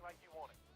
like you want it.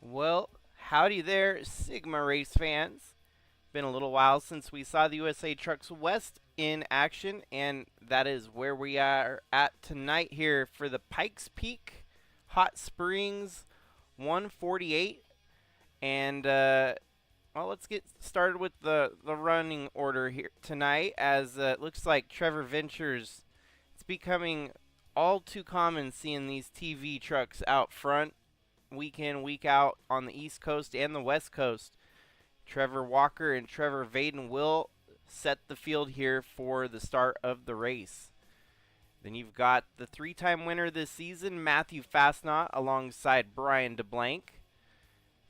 Well, howdy there, Sigma Race fans. Been a little while since we saw the USA Trucks West in action, and that is where we are at tonight here for the Pikes Peak Hot Springs 148. And, well, let's get started with the running order here tonight, as it looks like Trevor Ventures, it's becoming all too common seeing these TV trucks out front week in, week out on the East Coast and the West Coast. Trevor Walker and Trevor Vaden will set the field here for the start of the race. Then you've got the three-time winner this season, Matthew Fastnaught, alongside Brian DeBlanc.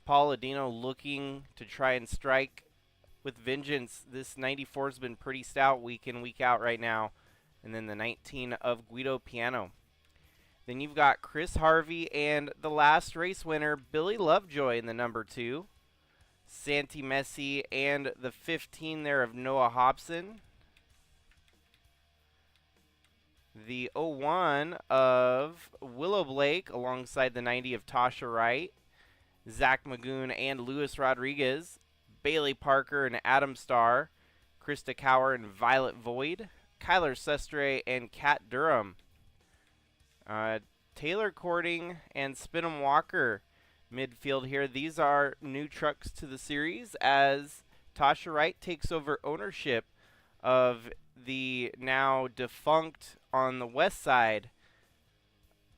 Paul Adino looking to try and strike with vengeance. This 94 has been pretty stout week in, week out right now. And then the 19 of Guido Piano. Then you've got Chris Harvey and the last race winner, Billy Lovejoy in the number 2. Santi Messi and the 15 there of Noah Hobson. The 01 of Willow Blake alongside the 90 of Tasha Wright. Zach Magoon and Luis Rodriguez. Bailey Parker and Adam Starr. Krista Cower and Violet Void. Kyler Sestre and Kat Durham. Taylor Cording and Spinham Walker midfield here. These are new trucks to the series as Tasha Wright takes over ownership of the now defunct on the west side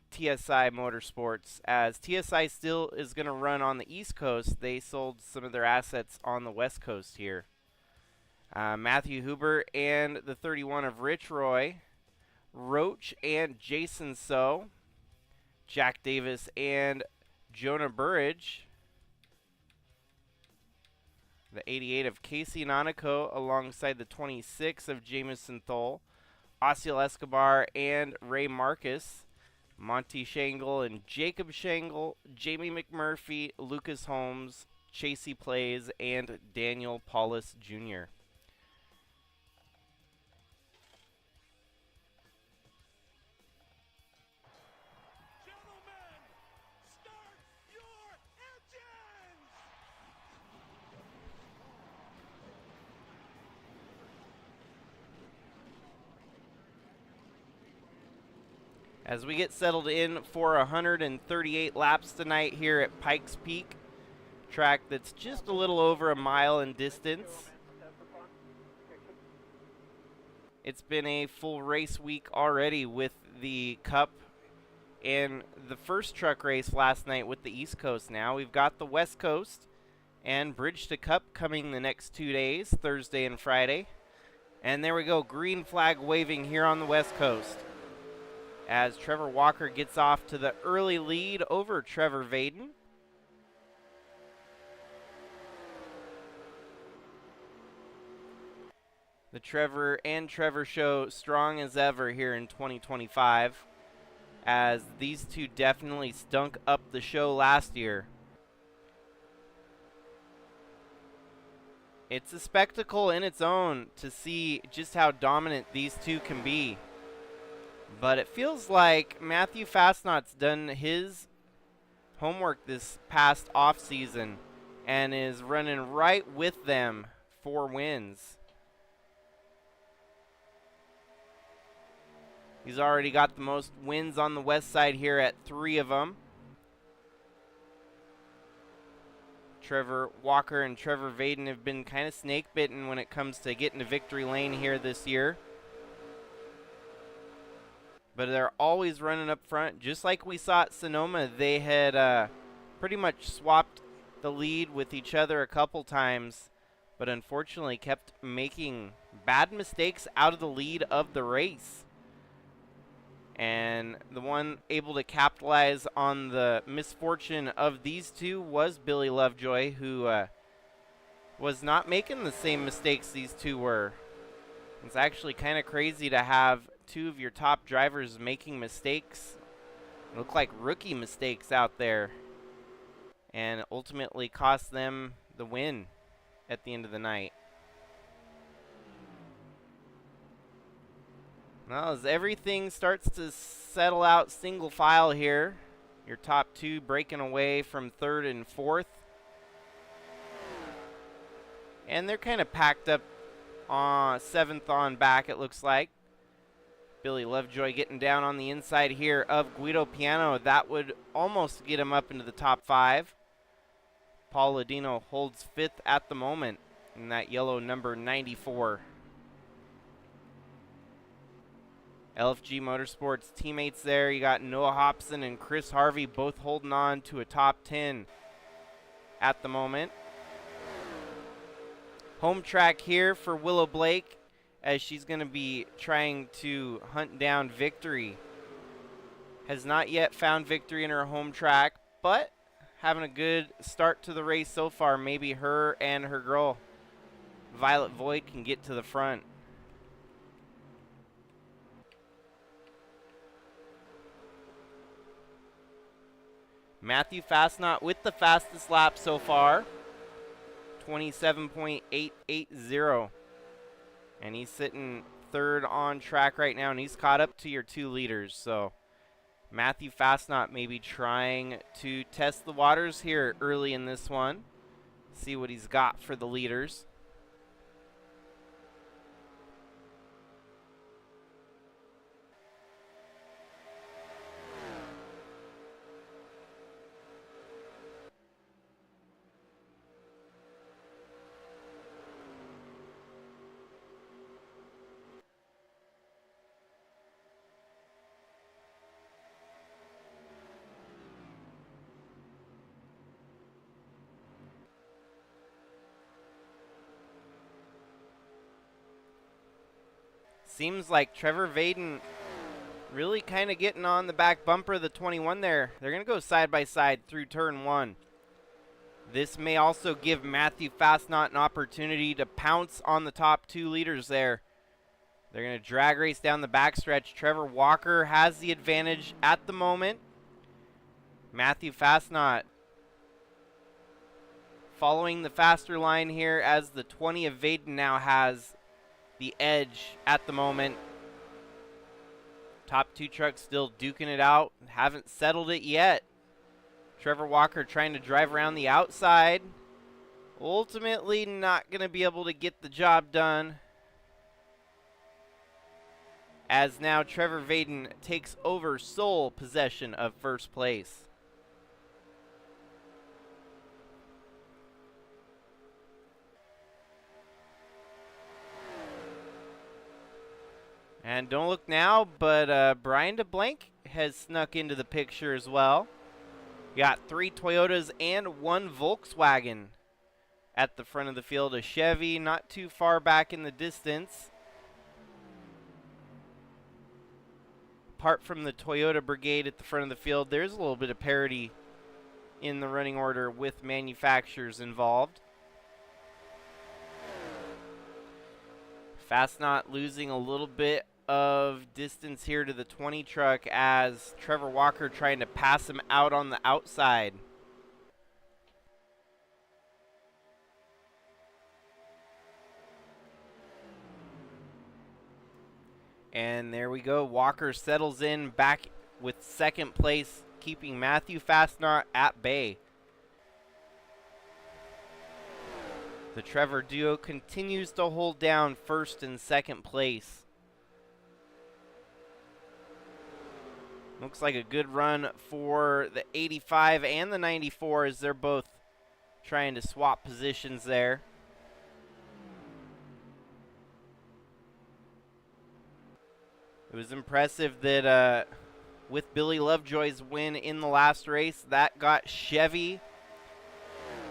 TSI Motorsports, as TSI still is going to run on the East Coast. They sold some of their assets on the West Coast here. Matthew Huber and the 31 of Rich Roy. Roach and Jason So. Jack Davis and Jonah Burridge. The 88 of Casey Nanako alongside the 26 of Jameson Thole. Osiel Escobar and Ray Marcus. Monty Shangle and Jacob Shangle. Jamie McMurphy, Lucas Holmes, Chasey Plays, and Daniel Paulus Jr. As we get settled in for 138 laps tonight here at Pikes Peak, track that's just a little over a mile in distance. It's been a full race week already with the Cup and the first truck race last night with the East Coast. Now we've got the West Coast and Bridge to Cup coming the next 2 days, Thursday and Friday. And there we go, green flag waving here on the West Coast as Trevor Walker gets off to the early lead over Trevor Vaden. The Trevor and Trevor show strong as ever here in 2025, as these two definitely stunk up the show last year. It's a spectacle in its own to see just how dominant these two can be. But it feels like Matthew Fastnaught's done his homework this past offseason and is running right with them for wins. He's already got the most wins on the west side here at 3 of them. Trevor Walker and Trevor Vaden have been kind of snake bitten when it comes to getting to victory lane here this year. But they're always running up front. Just like we saw at Sonoma, they had pretty much swapped the lead with each other a couple times, but unfortunately kept making bad mistakes out of the lead of the race. And the one able to capitalize on the misfortune of these two was Billy Lovejoy, who was not making the same mistakes these two were. It's actually kind of crazy to have two of your top drivers making mistakes. Look like rookie mistakes out there, and ultimately cost them the win at the end of the night. Well, as everything starts to settle out single file here, your top two breaking away from third and fourth. And they're kind of packed up on seventh on back, it looks like. Billy Lovejoy getting down on the inside here of Guido Piano. That would almost get him up into the top 5. Paul Ladino holds 5th at the moment in that yellow number 94. LFG Motorsports teammates there. You got Noah Hobson and Chris Harvey both holding on to a top 10 at the moment. Home track here for Willow Blake, as she's going to be trying to hunt down victory. Has not yet found victory in her home track, but having a good start to the race so far. Maybe her and her girl Violet Voigt can get to the front. Matthew Fastnaught with the fastest lap so far, 27.880. And he's sitting third on track right now, and he's caught up to your 2 leaders. So Matthew Fastnaught may be trying to test the waters here early in this one, see what he's got for the leaders. Seems like Trevor Vaden really kind of getting on the back bumper of the 21 there. They're going to go side by side through turn 1. This may also give Matthew Fastnaught an opportunity to pounce on the top 2 leaders there. They're going to drag race down the backstretch. Trevor Walker has the advantage at the moment. Matthew Fastnaught following the faster line here, as the 20 of Vaden now has the edge at the moment. Top 2 trucks still duking it out. Haven't settled it yet. Trevor Walker trying to drive around the outside. Ultimately not going to be able to get the job done, as now Trevor Vaden takes over sole possession of first place. And don't look now, but Brian DeBlank has snuck into the picture as well. We got 3 Toyotas and 1 Volkswagen at the front of the field. A Chevy not too far back in the distance. Apart from the Toyota brigade at the front of the field, there's a little bit of parity in the running order with manufacturers involved. Fastnaught losing a little bit of distance here to the 20 truck as Trevor Walker trying to pass him out on the outside. And there we go. Walker settles in back with second place, keeping Matthew Fastnaught at bay. The Trevor duo continues to hold down first and second place. Looks like a good run for the 85 and the 94 as they're both trying to swap positions there. It was impressive that with Billy Lovejoy's win in the last race, that got Chevy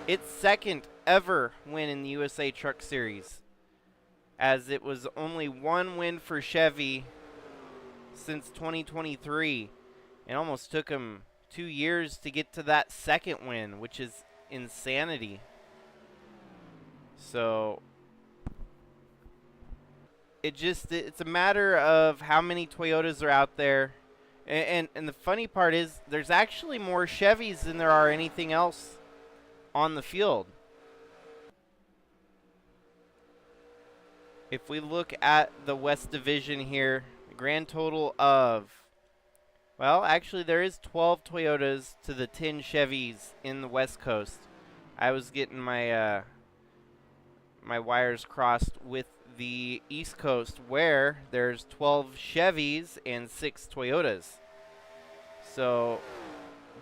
its second ever win in the USA Truck Series, as it was only one win for Chevy since 2023. It almost took them 2 years to get to that second win, which is insanity. So it's a matter of how many Toyotas are out there. And the funny part is there's actually more Chevys than there are anything else on the field. If we look at the West Division here, the grand total of, well, actually there is 12 Toyotas to the 10 Chevys in the West Coast. I was getting my my wires crossed with the East Coast, where there's 12 Chevys and 6 Toyotas. So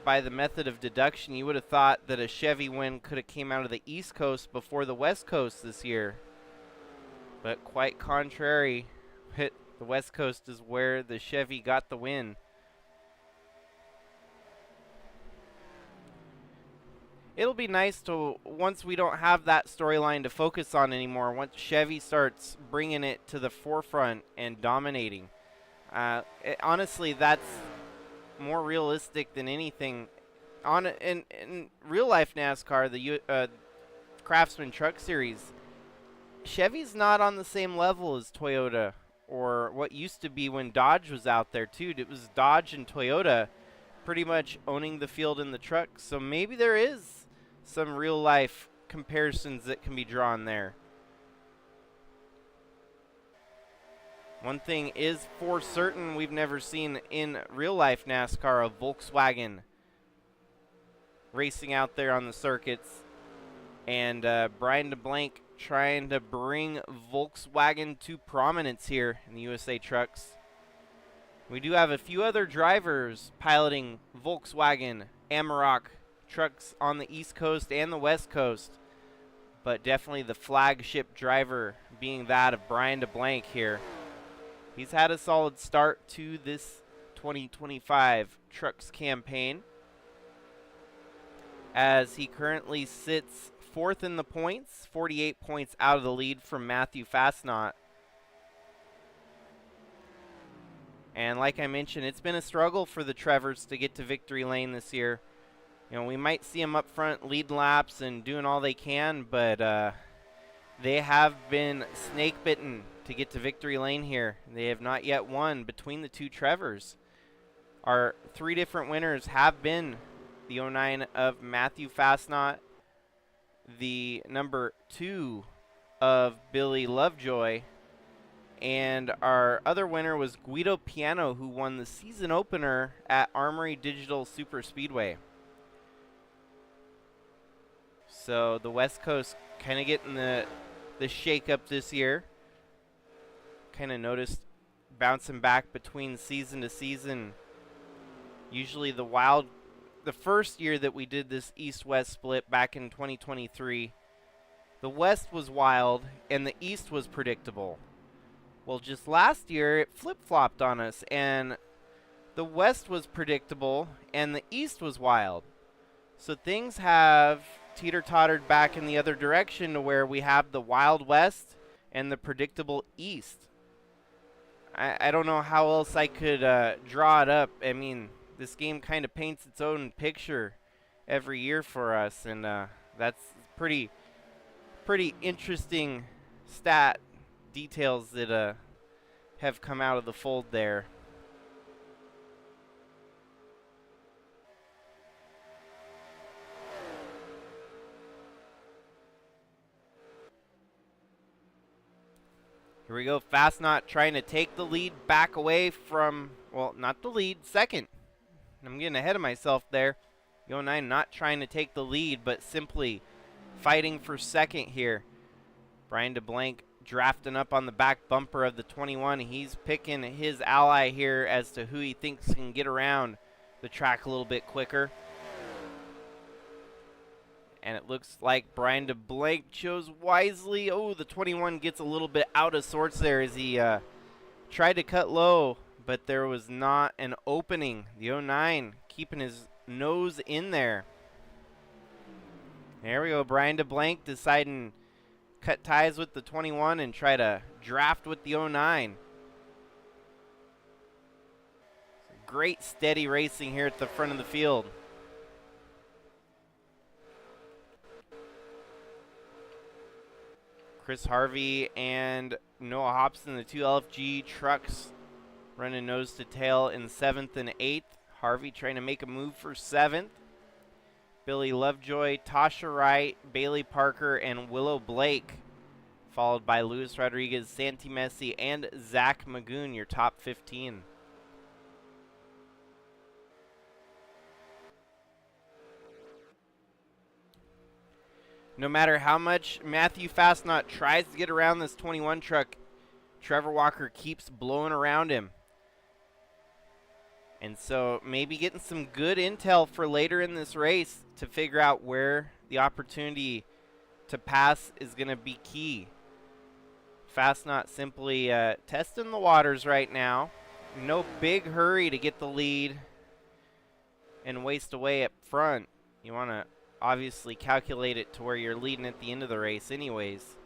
by the method of deduction, you would have thought that a Chevy win could have came out of the East Coast before the West Coast this year. But quite contrary, the West Coast is where the Chevy got the win. It'll be nice to, once we don't have that storyline to focus on anymore, once Chevy starts bringing it to the forefront and dominating. Honestly, that's more realistic than anything. In real life NASCAR, the Craftsman Truck Series, Chevy's not on the same level as Toyota, or what used to be when Dodge was out there too. It was Dodge and Toyota pretty much owning the field in the truck. So maybe there is some real life comparisons that can be drawn there. One thing is for certain, we've never seen in real life NASCAR a Volkswagen racing out there on the circuits. And Brian DeBlank trying to bring Volkswagen to prominence here in the USA Trucks. We do have a few other drivers piloting Volkswagen Amarok trucks on the East Coast and the West Coast, but definitely the flagship driver being that of Brian DeBlank here. He's had a solid start to this 2025 Trucks campaign, as he currently sits 4th in the points, 48 points out of the lead from Matthew Fastnaught. And like I mentioned, it's been a struggle for the Trevors to get to victory lane this year. You know, we might see them up front leading laps and doing all they can, but they have been snake bitten to get to victory lane here. They have not yet won between the two Trevors. Our 3 different winners have been the 09 of Matthew Fastnaught, the number 2 of Billy Lovejoy, and our other winner was Guido Piano, who won the season opener at Armory Digital Super Speedway. So the West Coast kind of getting the shake-up this year. Kind of noticed bouncing back between season to season. Usually the first year that we did this East-West split back in 2023, the West was wild and the East was predictable. Well, just last year it flip-flopped on us, and the West was predictable and the East was wild. So things have teeter-tottered back in the other direction to where we have the Wild West and the predictable East. I don't know how else I could draw it up. I mean, this game kind of paints its own picture every year for us, and that's pretty interesting stat details that have come out of the fold there. Here we go. Fastnaught trying to take the lead back away from, well, not the lead, second. I'm getting ahead of myself there. The 09 not trying to take the lead, but simply fighting for second here. Brian DeBlanc drafting up on the back bumper of the 21. He's picking his ally here as to who he thinks can get around the track a little bit quicker. And it looks like Brian DeBlanc chose wisely. Oh, the 21 gets a little bit out of sorts there as he tried to cut low, but there was not an opening. The 09 keeping his nose in there. There we go. Brian DeBlanc deciding cut ties with the 21 and try to draft with the 09. Great steady racing here at the front of the field. Chris Harvey and Noah Hobson, the two LFG trucks, running nose to tail in 7th and 8th. Harvey trying to make a move for 7th. Billy Lovejoy, Tasha Wright, Bailey Parker, and Willow Blake, followed by Luis Rodriguez, Santi Messi, and Zach Magoon, your top 15. No matter how much Matthew Fastnaught tries to get around this 21 truck, Trevor Walker keeps blowing around him. And so maybe getting some good intel for later in this race to figure out where the opportunity to pass is going to be key. Fastnaught simply testing the waters right now. No big hurry to get the lead and waste away up front. You want to obviously calculate it to where you're leading at the end of the race anyways.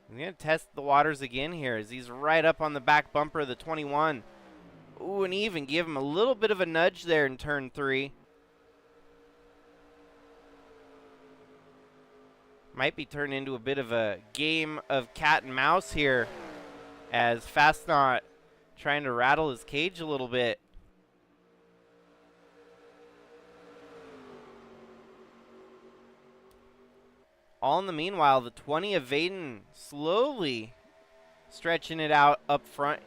I'm going to test the waters again here as he's right up on the back bumper of the 21. Ooh, and even give him a little bit of a nudge there in turn 3. Might be turned into a bit of a game of cat and mouse here as Fastnaught trying to rattle his cage a little bit. All in the meanwhile, the 20 of Vaden slowly stretching it out up front,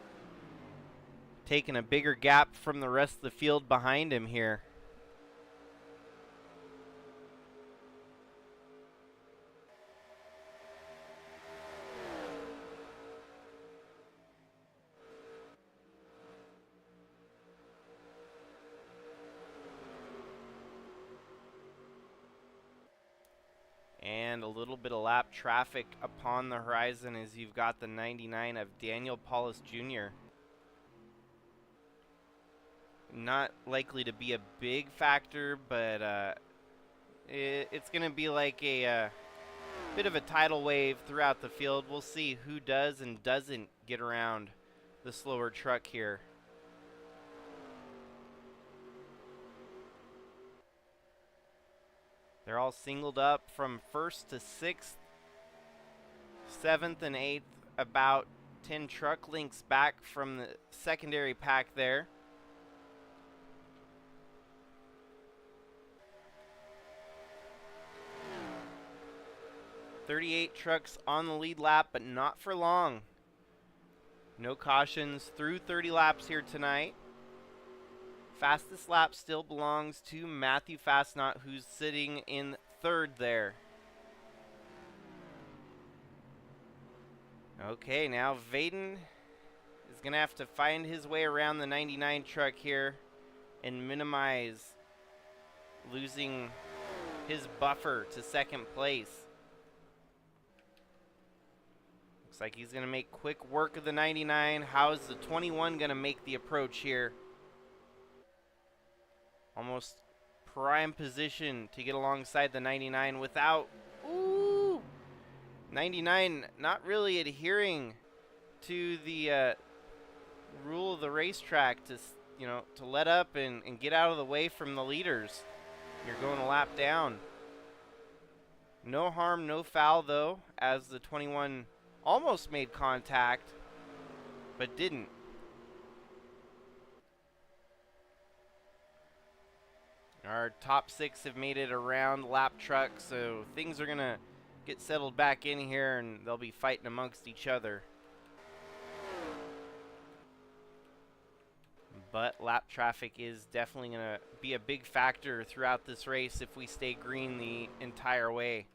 taking a bigger gap from the rest of the field behind him here. And a little bit of lap traffic upon the horizon as you've got the 99 of Daniel Paulus Jr. Not likely to be a big factor, but it's going to be like a bit of a tidal wave throughout the field. We'll see who does and doesn't get around the slower truck here. They're all singled up from 1st to 6th, 7th and 8th, about 10 truck links back from the secondary pack there. .38 trucks on the lead lap, but not for long. No cautions through 30 laps here tonight. Fastest lap still belongs to Matthew Fastnaught, who's sitting in 3rd there. Okay, now Vaden is going to have to find his way around the 99 truck here and minimize losing his buffer to second place. Looks like he's going to make quick work of the 99. How is the 21 going to make the approach here? Almost prime position to get alongside the 99 without... Ooh! 99 not really adhering to the rule of the racetrack to, to let up and get out of the way from the leaders. You're going a lap down. No harm, no foul, though, as the 21 almost made contact, but didn't. Our top 6 have made it around lap truck, so things are going to get settled back in here, and they'll be fighting amongst each other. But lap traffic is definitely going to be a big factor throughout this race if we stay green the entire way.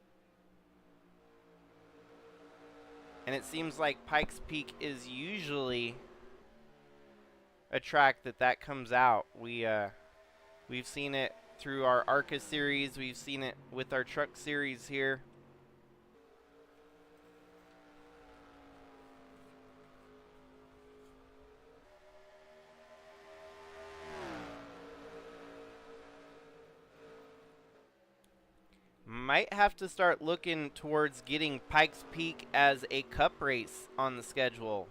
And it seems like Pikes Peak is usually a track that comes out. We've seen it through our ARCA series. We've seen it with our truck series here. Might have to start looking towards getting Pikes Peak as a cup race on the schedule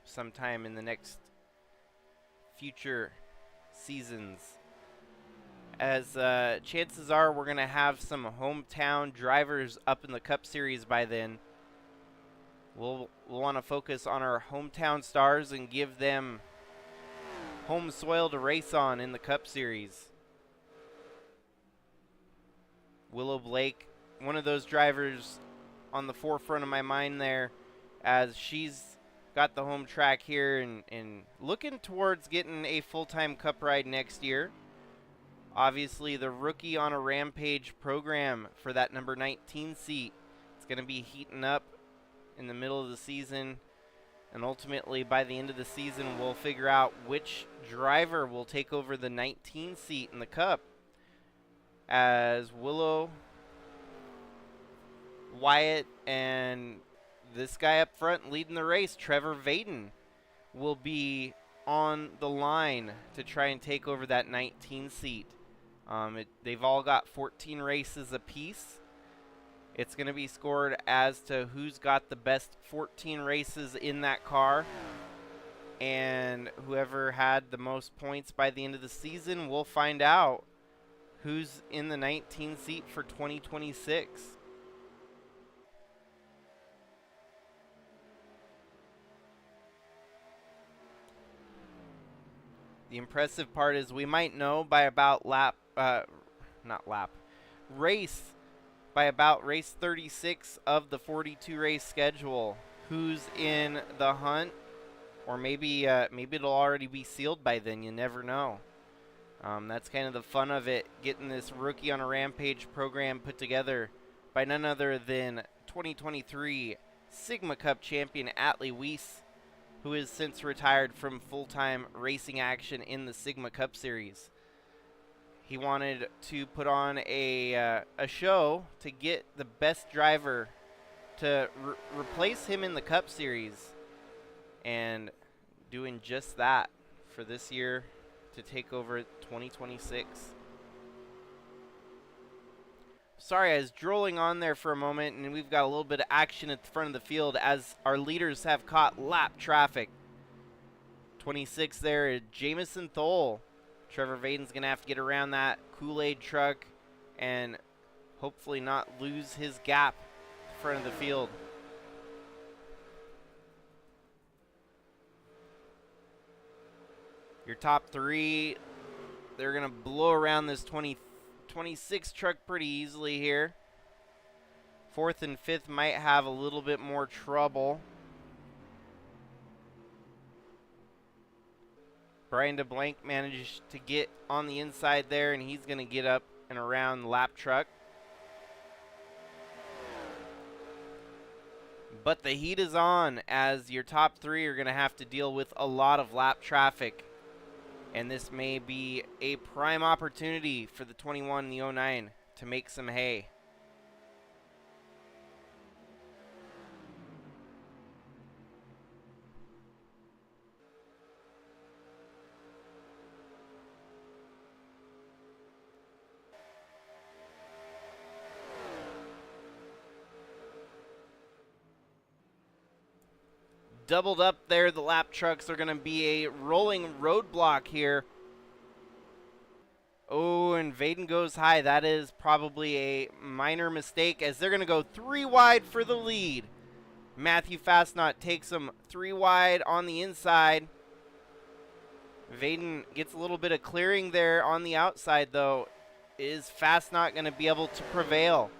sometime in the next future seasons. As chances are we're going to have some hometown drivers up in the Cup Series by then. We'll want to focus on our hometown stars and give them home soil to race on in the Cup Series. Willow Blake, one of those drivers on the forefront of my mind there, as she's got the home track here and looking towards getting a full-time cup ride next year. Obviously, the rookie on a Rampage program for that number 19 seat. It's going to be heating up in the middle of the season, and ultimately by the end of the season we'll figure out which driver will take over the 19 seat in the Cup, as Willow, Wyatt, and this guy up front leading the race, Trevor Vaden, will be on the line to try and take over that 19 seat. They've all got 14 races apiece. It's going to be scored as to who's got the best 14 races in that car. And whoever had the most points by the end of the season will find out who's in the 19 seat for 2026. The impressive part is we might know by about race by about race 36 of the 42 race schedule who's in the hunt, or maybe it'll already be sealed by then. You never know. That's kind of the fun of it, getting this Rookie on a Rampage program put together by none other than 2023 Sigma Cup champion Atlee Weiss, who has since retired from full-time racing action in the Sigma Cup Series. He wanted to put on a show to get the best driver to replace him in the Cup Series, and doing just that for this year to take over 2026. Sorry, I was drooling on there for a moment, and we've got a little bit of action at the front of the field as our leaders have caught lap traffic. 26 there, Jamison Thole. Trevor Vaden's going to have to get around that Kool-Aid truck and hopefully not lose his gap at the front of the field. Your top 3, they're going to blow around this 26 truck pretty easily here. 4th and 5th might have a little bit more trouble. Brian DeBlanc managed to get on the inside there, and he's going to get up and around the lap truck. But the heat is on, as your top three are going to have to deal with a lot of lap traffic. And this may be a prime opportunity for the 21 and the 09 to make some hay. Doubled up there, the lap trucks are going to be a rolling roadblock here. Oh, and Vaden goes high. That is probably a minor mistake, as they're going to go 3 wide for the lead. Matthew Fastnaught takes them 3 wide on the inside. Vaden gets a little bit of clearing there on the outside, though. Is Fastnaught going to be able to prevail?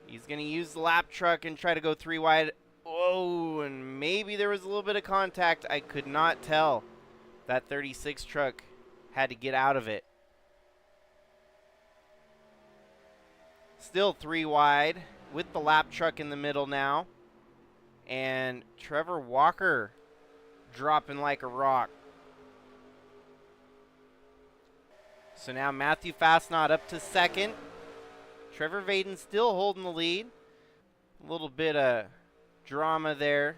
He's going to use the lap truck and try to go 3 wide. Oh, and maybe there was a little bit of contact. I could not tell. That 36 truck had to get out of it. Still 3 wide with the lap truck in the middle now. And Trevor Walker dropping like a rock. So now Matthew Fastnaught up to second. Trevor Vaden still holding the lead. A little bit of drama there,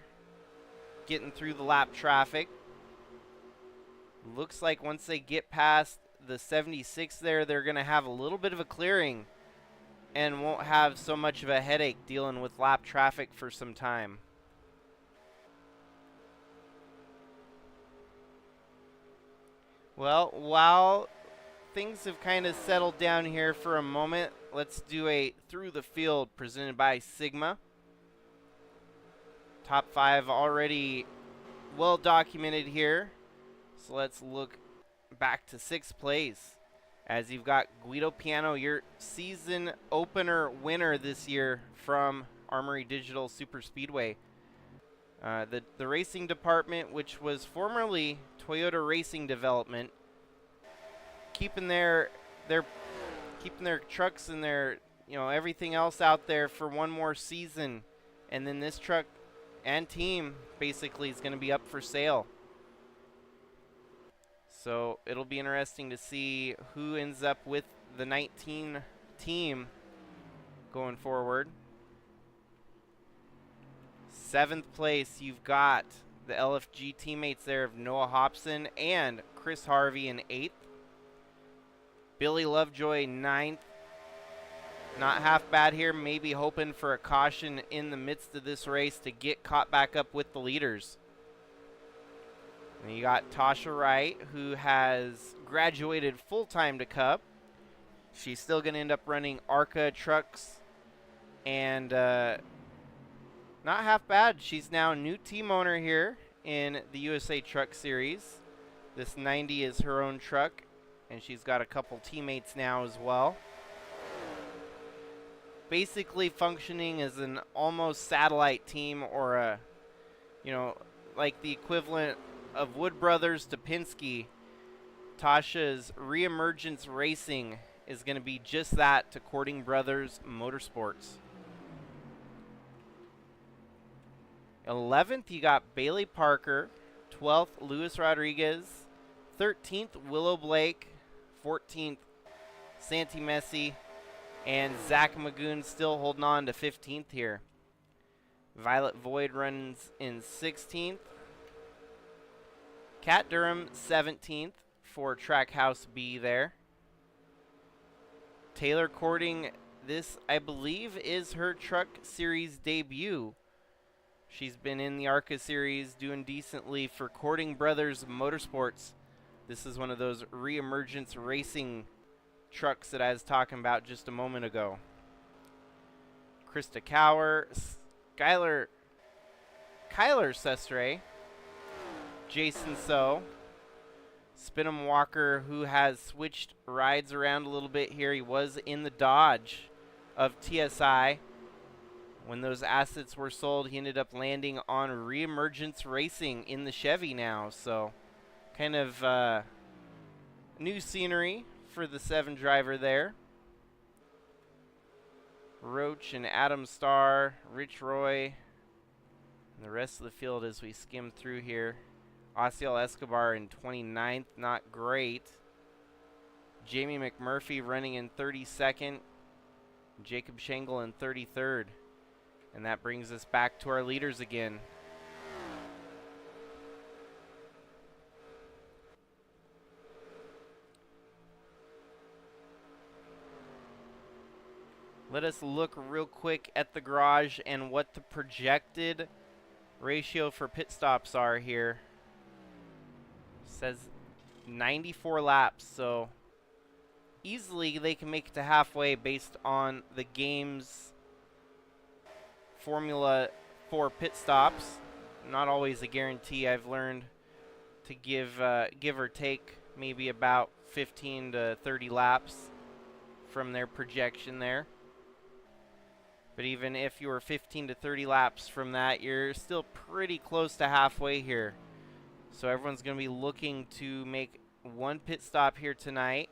getting through the lap traffic. Looks like once they get past the 76 there, they're going to have a little bit of a clearing and won't have so much of a headache dealing with lap traffic for some time. Well, while things have kind of settled down here for a moment, let's do a Through the Field presented by Sigma. Top 5 already well documented here. So let's look back to 6th place, as you've got Guido Piano, your season opener winner this year from Armory Digital Super Speedway. The racing department, which was formerly Toyota Racing Development, keeping their trucks and their everything else out there for one more season, and then this truck and team basically is going to be up for sale. So it'll be interesting to see who ends up with the 19 team going forward. 7th place, you've got the LFG teammates there of Noah Hobson and Chris Harvey in 8th. Billy Lovejoy 9th. Not half bad here, maybe hoping for a caution in the midst of this race to get caught back up with the leaders. And you got Tasha Wright, who has graduated full-time to Cup. She's still going to end up running ARCA trucks. And not half bad. She's now a new team owner here in the USA Truck Series. This 90 is her own truck, and she's got a couple teammates now as well. Basically functioning as an almost satellite team, or a, like the equivalent of Wood Brothers to Penske. Tasha's Reemergence Racing is going to be just that to Cording Brothers Motorsports. 11th, you got Bailey Parker. 12th, Luis Rodriguez. 13th, Willow Blake. 14th, Santi Messi. And Zach Magoon still holding on to 15th here. Violet Void runs in 16th. Kat Durham 17th for Trackhouse B there. Taylor Cording, this I believe is her Truck Series debut. She's been in the ARCA Series doing decently for Cording Brothers Motorsports. This is one of those Reemergence Racing trucks that I was talking about just a moment ago. Krista Cower, Kyler Sestre, Jason So, Spinham Walker, who has switched rides around a little bit here. He was in the Dodge of TSI. When those assets were sold, he ended up landing on Reemergence Racing in the Chevy now. So kind of new scenery for the 7 driver there. Roach and Adam Starr, Rich Roy, The rest of the field as we skim through here. Osiel Escobar in 29th, not great. Jamie McMurphy running in 32nd. Jacob Schengle in 33rd. And that brings us back to our leaders again. Let us look real quick at the garage and what the projected ratio for pit stops are here. Says 94 laps, so easily they can make it to halfway based on the game's formula for pit stops. Not always a guarantee. I've learned to give or take maybe about 15 to 30 laps from their projection there. But even if you were 15 to 30 laps from that, you're still pretty close to halfway here. So everyone's going to be looking to make one pit stop here tonight.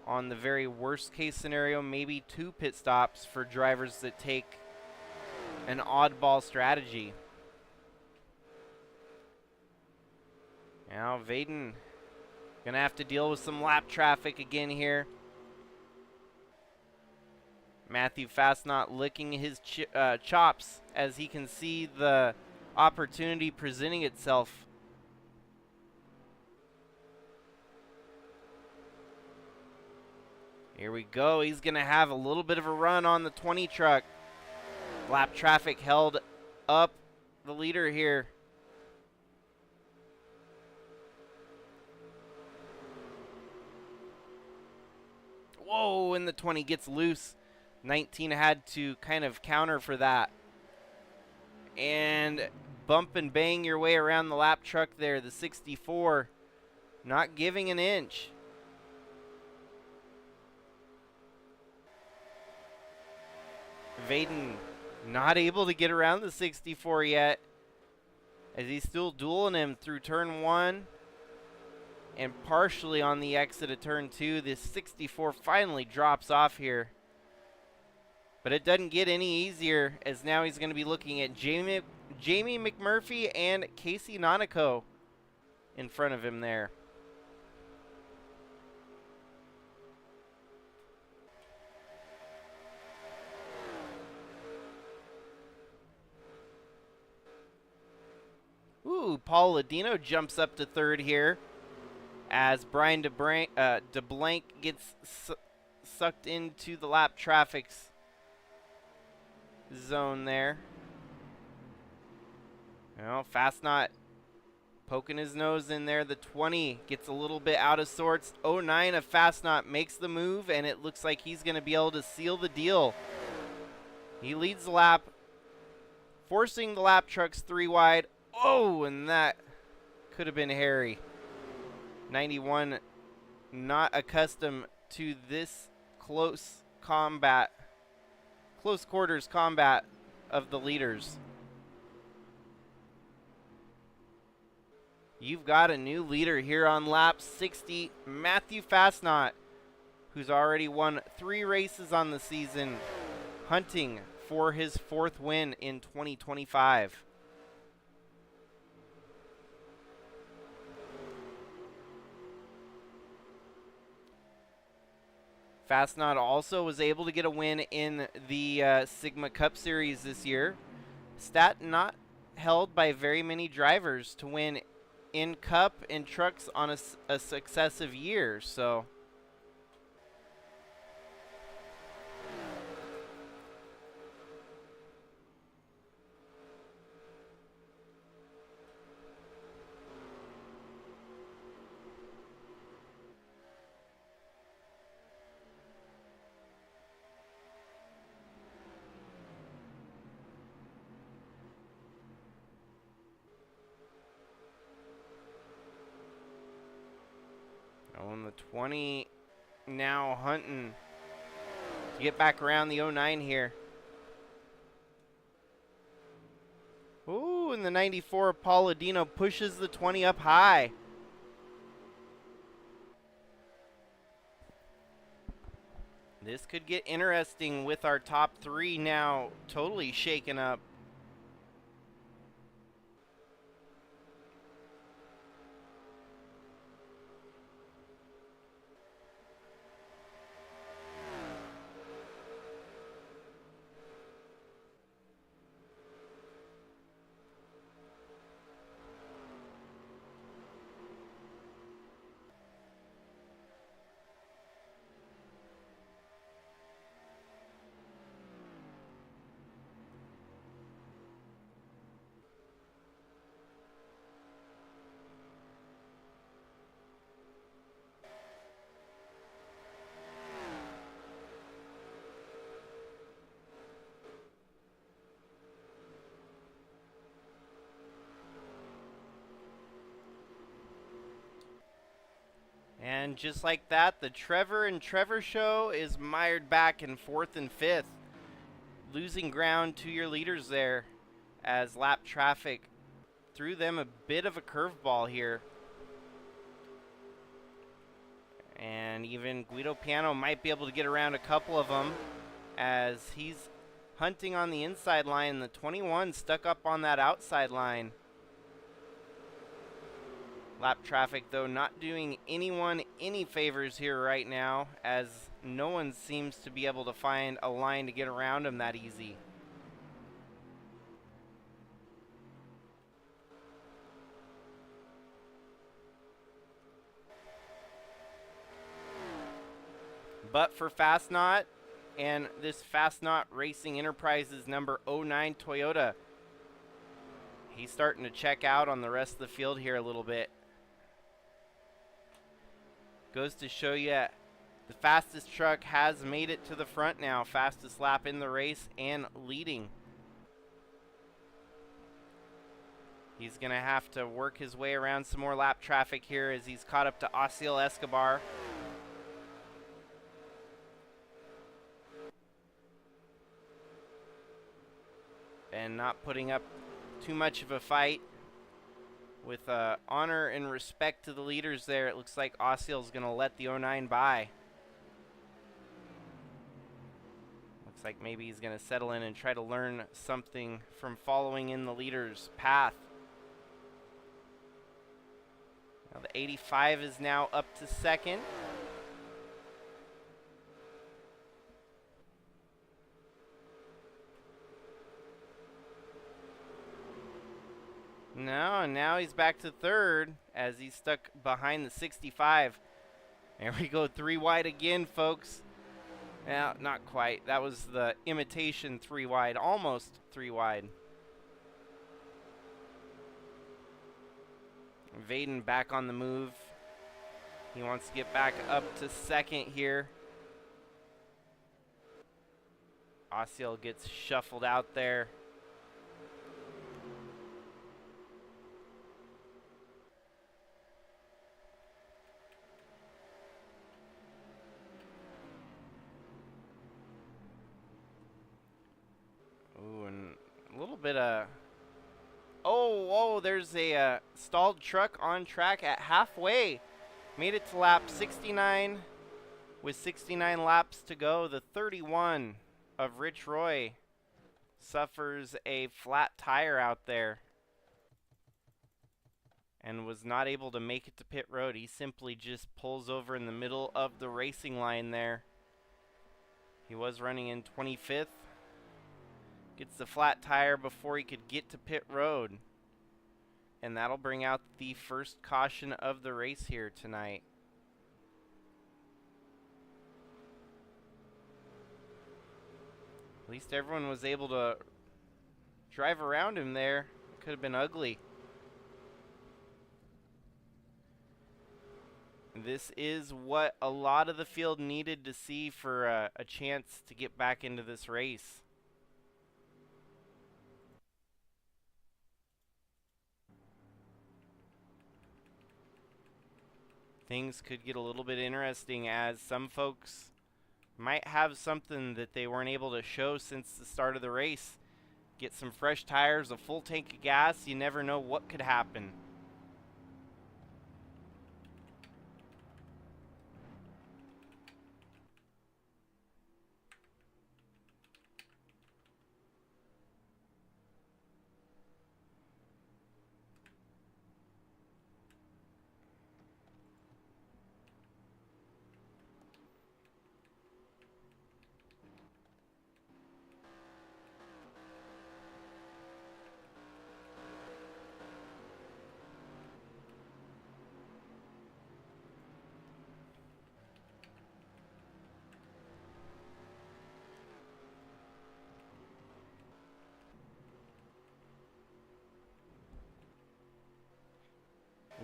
On the very worst case scenario, maybe 2 pit stops for drivers that take an oddball strategy. Now Vaden going to have to deal with some lap traffic again here. Matthew Fastnaught licking his chops as he can see the opportunity presenting itself. Here we go. He's going to have a little bit of a run on the 20 truck. Lap traffic held up the leader here. Whoa, and the 20 gets loose. 19 had to kind of counter for that. And bump and bang your way around the lap truck there. The 64 not giving an inch. Vaden not able to get around the 64 yet, as he's still dueling him through turn 1 and partially on the exit of turn 2. This 64 finally drops off here. But it doesn't get any easier, as now he's going to be looking at Jamie McMurphy and Casey Nonico in front of him there. Ooh, Paul Ladino jumps up to 3rd here as Brian DeBlanc gets sucked into the lap traffic's zone there. Well, Fastnaught poking his nose in there. The 20 gets a little bit out of sorts. 09 of Fastnaught makes the move, and it looks like he's going to be able to seal the deal. He leads the lap, forcing the lap trucks 3 wide. Oh, and that could have been hairy. 91 not accustomed to this close quarters combat of the leaders. You've got a new leader here on lap 60, Matthew Fastnaught, who's already won 3 races on the season, hunting for his 4th win in 2025. Fastnaught also was able to get a win in the Sigma Cup Series this year. Stat not held by very many drivers to win in Cup and trucks on a successive year, so on the 20 now hunting to get back around the 09 here. Ooh, and the 94 Paul Ladino pushes the 20 up high. This could get interesting with our top 3 now totally shaken up. And just like that, the Trevor and Trevor show is mired back in 4th and 5th. Losing ground to your leaders there as lap traffic threw them a bit of a curveball here. And even Guido Piano might be able to get around a couple of them as he's hunting on the inside line. The 21 stuck up on that outside line. Lap traffic, though, not doing anyone any favors here right now, as no one seems to be able to find a line to get around him that easy. But for Fastnaught and this Fastnaught Racing Enterprises number 09 Toyota, he's starting to check out on the rest of the field here a little bit. Goes to show you the fastest truck has made it to the front now. Fastest lap in the race and leading. He's going to have to work his way around some more lap traffic here as he's caught up to Osiel Escobar. And not putting up too much of a fight. With honor and respect to the leaders there, it looks like Osiel's going to let the 09 by. Looks like maybe he's going to settle in and try to learn something from following in the leader's path. Now the 85 is now up to second. No, and now he's back to third as he's stuck behind the 65. There we go, 3 wide again, folks. Now, not quite. That was the imitation 3 wide, almost 3 wide. Vaden back on the move. He wants to get back up to second here. Osiel gets shuffled out there. Bit of there's a stalled truck on track at halfway. Made it to lap 69 with 69 laps to go. The 31 of Rich Roy suffers a flat tire out there and was not able to make it to pit road. He simply just pulls over in the middle of the racing line there. He was running in 25th. Gets the flat tire before he could get to pit road. And that'll bring out the first caution of the race here tonight. At least everyone was able to drive around him there. Could have been ugly. This is what a lot of the field needed to see for a chance to get back into this race. Things could get a little bit interesting as some folks might have something that they weren't able to show since the start of the race. Get some fresh tires, a full tank of gas, you never know what could happen.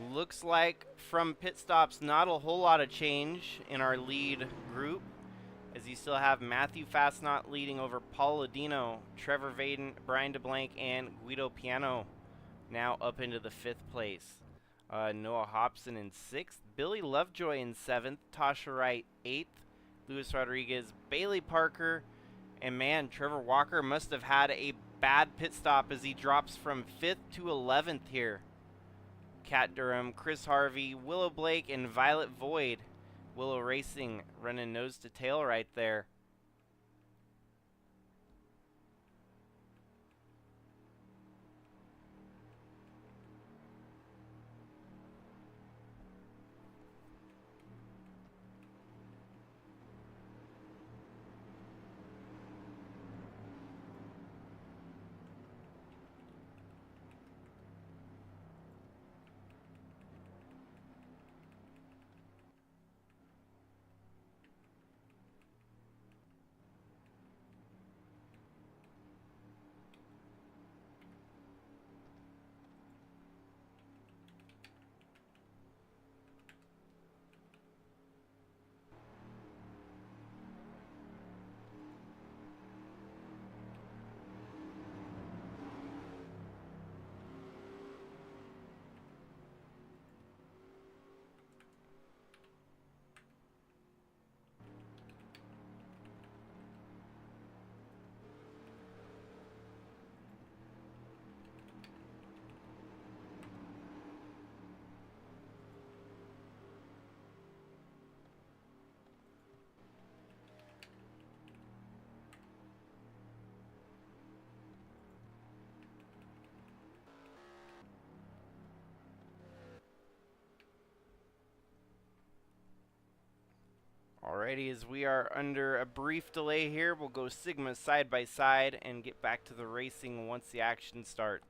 Looks like from pit stops, not a whole lot of change in our lead group, as you still have Matthew Fastnaught leading over Paul Ladino, Trevor Vaden, Brian DeBlanc, and Guido Piano now up into the 5th place. Noah Hobson in 6th. Billy Lovejoy in 7th. Tasha Wright 8th. Luis Rodriguez, Bailey Parker, and man, Trevor Walker must have had a bad pit stop as he drops from 5th to 11th here. Kat Durham, Chris Harvey, Willow Blake, and Violet Void. Willow Racing running nose to tail right there. Alrighty, as we are under a brief delay here, we'll go Sigma side by side and get back to the racing once the action starts.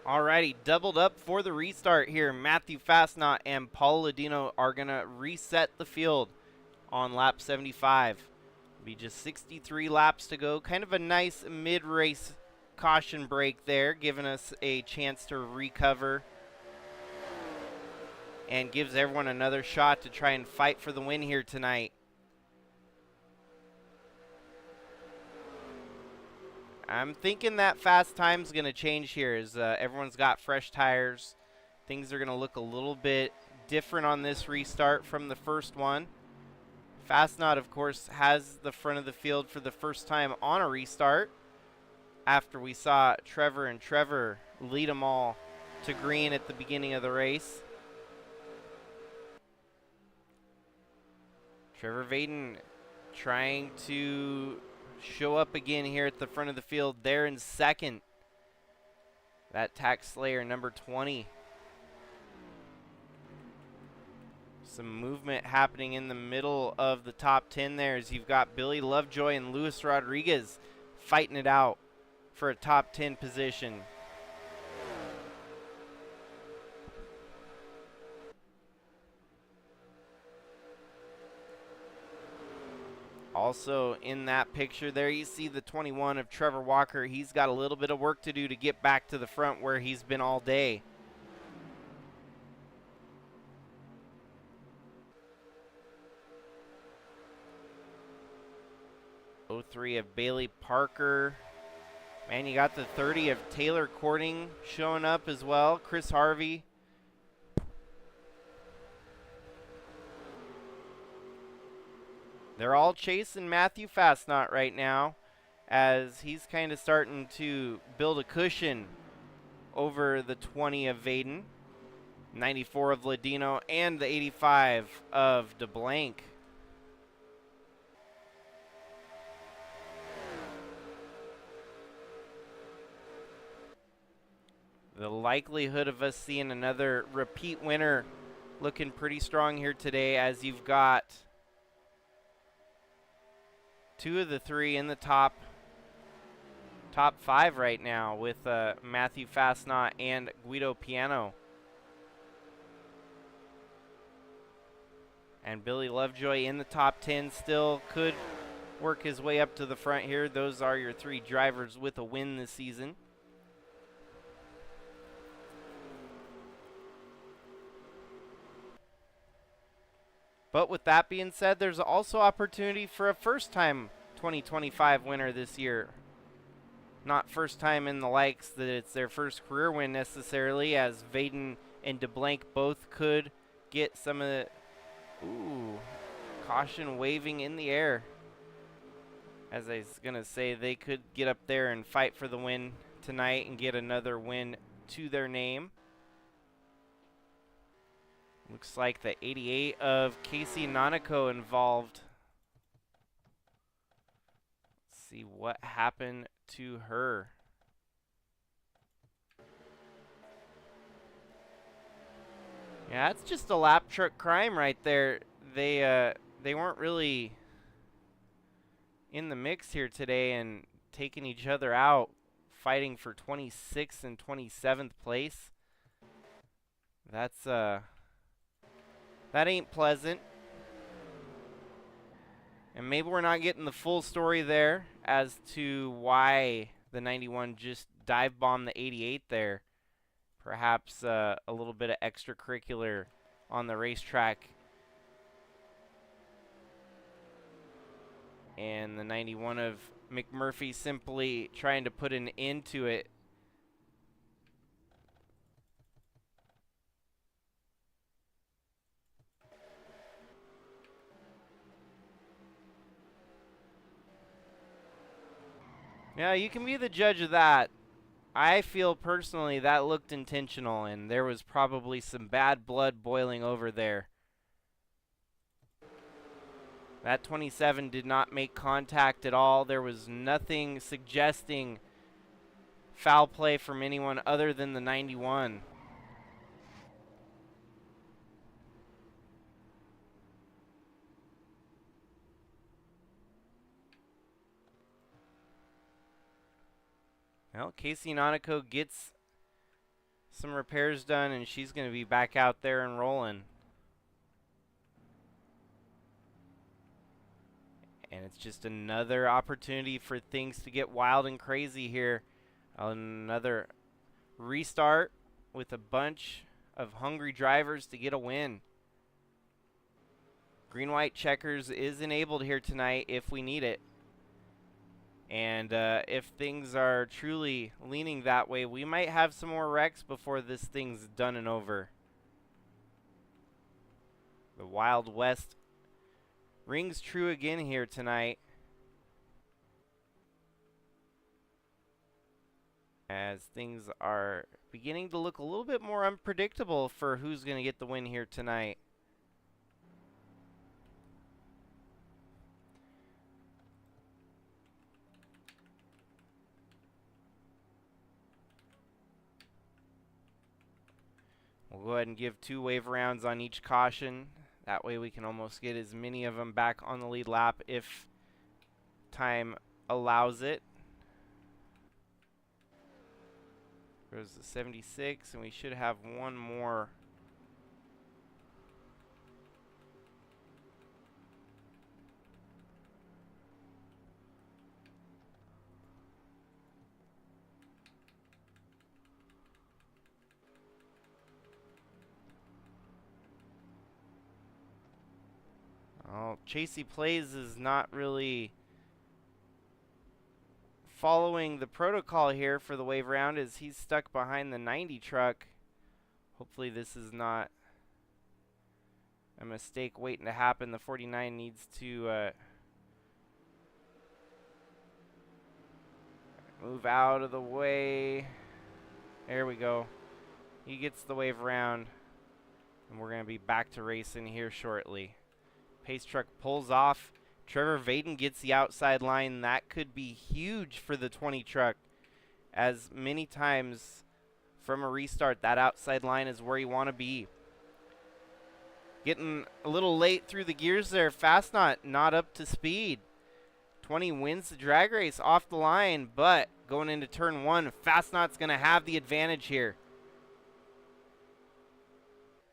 Alrighty, doubled up for the restart here. Matthew Fastnaught and Paul Ladino are going to reset the field on lap 75. Be just 63 laps to go. Kind of a nice mid-race caution break there, giving us a chance to recover and gives everyone another shot to try and fight for the win here tonight. I'm thinking that fast time's going to change here as everyone's got fresh tires. Things are going to look a little bit different on this restart from the first one. Fastnaught, of course, has the front of the field for the first time on a restart after we saw Trevor lead them all to green at the beginning of the race. Trevor Vaden trying to show up again here at the front of the field. There in second. That Tax Slayer, number 20. Some movement happening in the middle of the top 10 there as you've got Billy Lovejoy and Luis Rodriguez fighting it out for a top 10 position. Also in that picture there, you see the 21 of Trevor Walker. He's got a little bit of work to do to get back to the front where he's been all day. '03 of Bailey Parker. Man, you got the 30 of Taylor Courting showing up as well. Chris Harvey. They're all chasing Matthew Fastnaught right now as he's kind of starting to build a cushion over the 20 of Vaden, 94 of Ladino, and the 85 of DeBlanc. The likelihood of us seeing another repeat winner looking pretty strong here today, as you've got two of the three in the top five right now with Matthew Fastnaught and Guido Piano. And Billy Lovejoy in the top 10 still could work his way up to the front here. Those are your three drivers with a win this season. But with that being said, there's also opportunity for a first-time 2025 winner this year. Not first time in the likes that it's their first career win necessarily, as Vaden and DeBlanc both could get some of the caution waving in the air. As I was going to say, they could get up there and fight for the win tonight and get another win to their name. Looks like the 88 of Casey Nanako involved. Let's see what happened to her. Yeah, that's just a lap truck crime right there. They weren't really in the mix here today and taking each other out, fighting for 26th and 27th place. That's that ain't pleasant. And maybe we're not getting the full story there as to why the 91 just dive bombed the 88 there. Perhaps a little bit of extracurricular on the racetrack. And the 91 of McMurphy simply trying to put an end to it. Yeah, you can be the judge of that. I feel personally that looked intentional, and there was probably some bad blood boiling over there. That 27 did not make contact at all. There was nothing suggesting foul play from anyone other than the 91. Well, Casey Nanako gets some repairs done, and she's going to be back out there and rolling. And it's just another opportunity for things to get wild and crazy here. Another restart with a bunch of hungry drivers to get a win. Green-white checkers is enabled here tonight if we need it. And if things are truly leaning that way, we might have some more wrecks before this thing's done and over. The Wild West rings true again here tonight, as things are beginning to look a little bit more unpredictable for who's going to get the win here tonight. We'll go ahead and give 2 wave rounds on each caution. That way we can almost get as many of them back on the lead lap if time allows it. Goes to 76, and we should have one more. Well, Chasey Plays is not really following the protocol here for the wave round, as he's stuck behind the 90 truck. Hopefully this is not a mistake waiting to happen. The 49 needs to move out of the way. There we go. He gets the wave round, and we're going to be back to racing here shortly. Pace truck pulls off. Trevor Vaden gets the outside line. That could be huge for the 20 truck, as many times from a restart. That outside line is where you want to be. Getting a little late through the gears there. Fastnaught not up to speed. 20 wins the drag race off the line, but going into turn 1, Fastnaught's going to have the advantage here.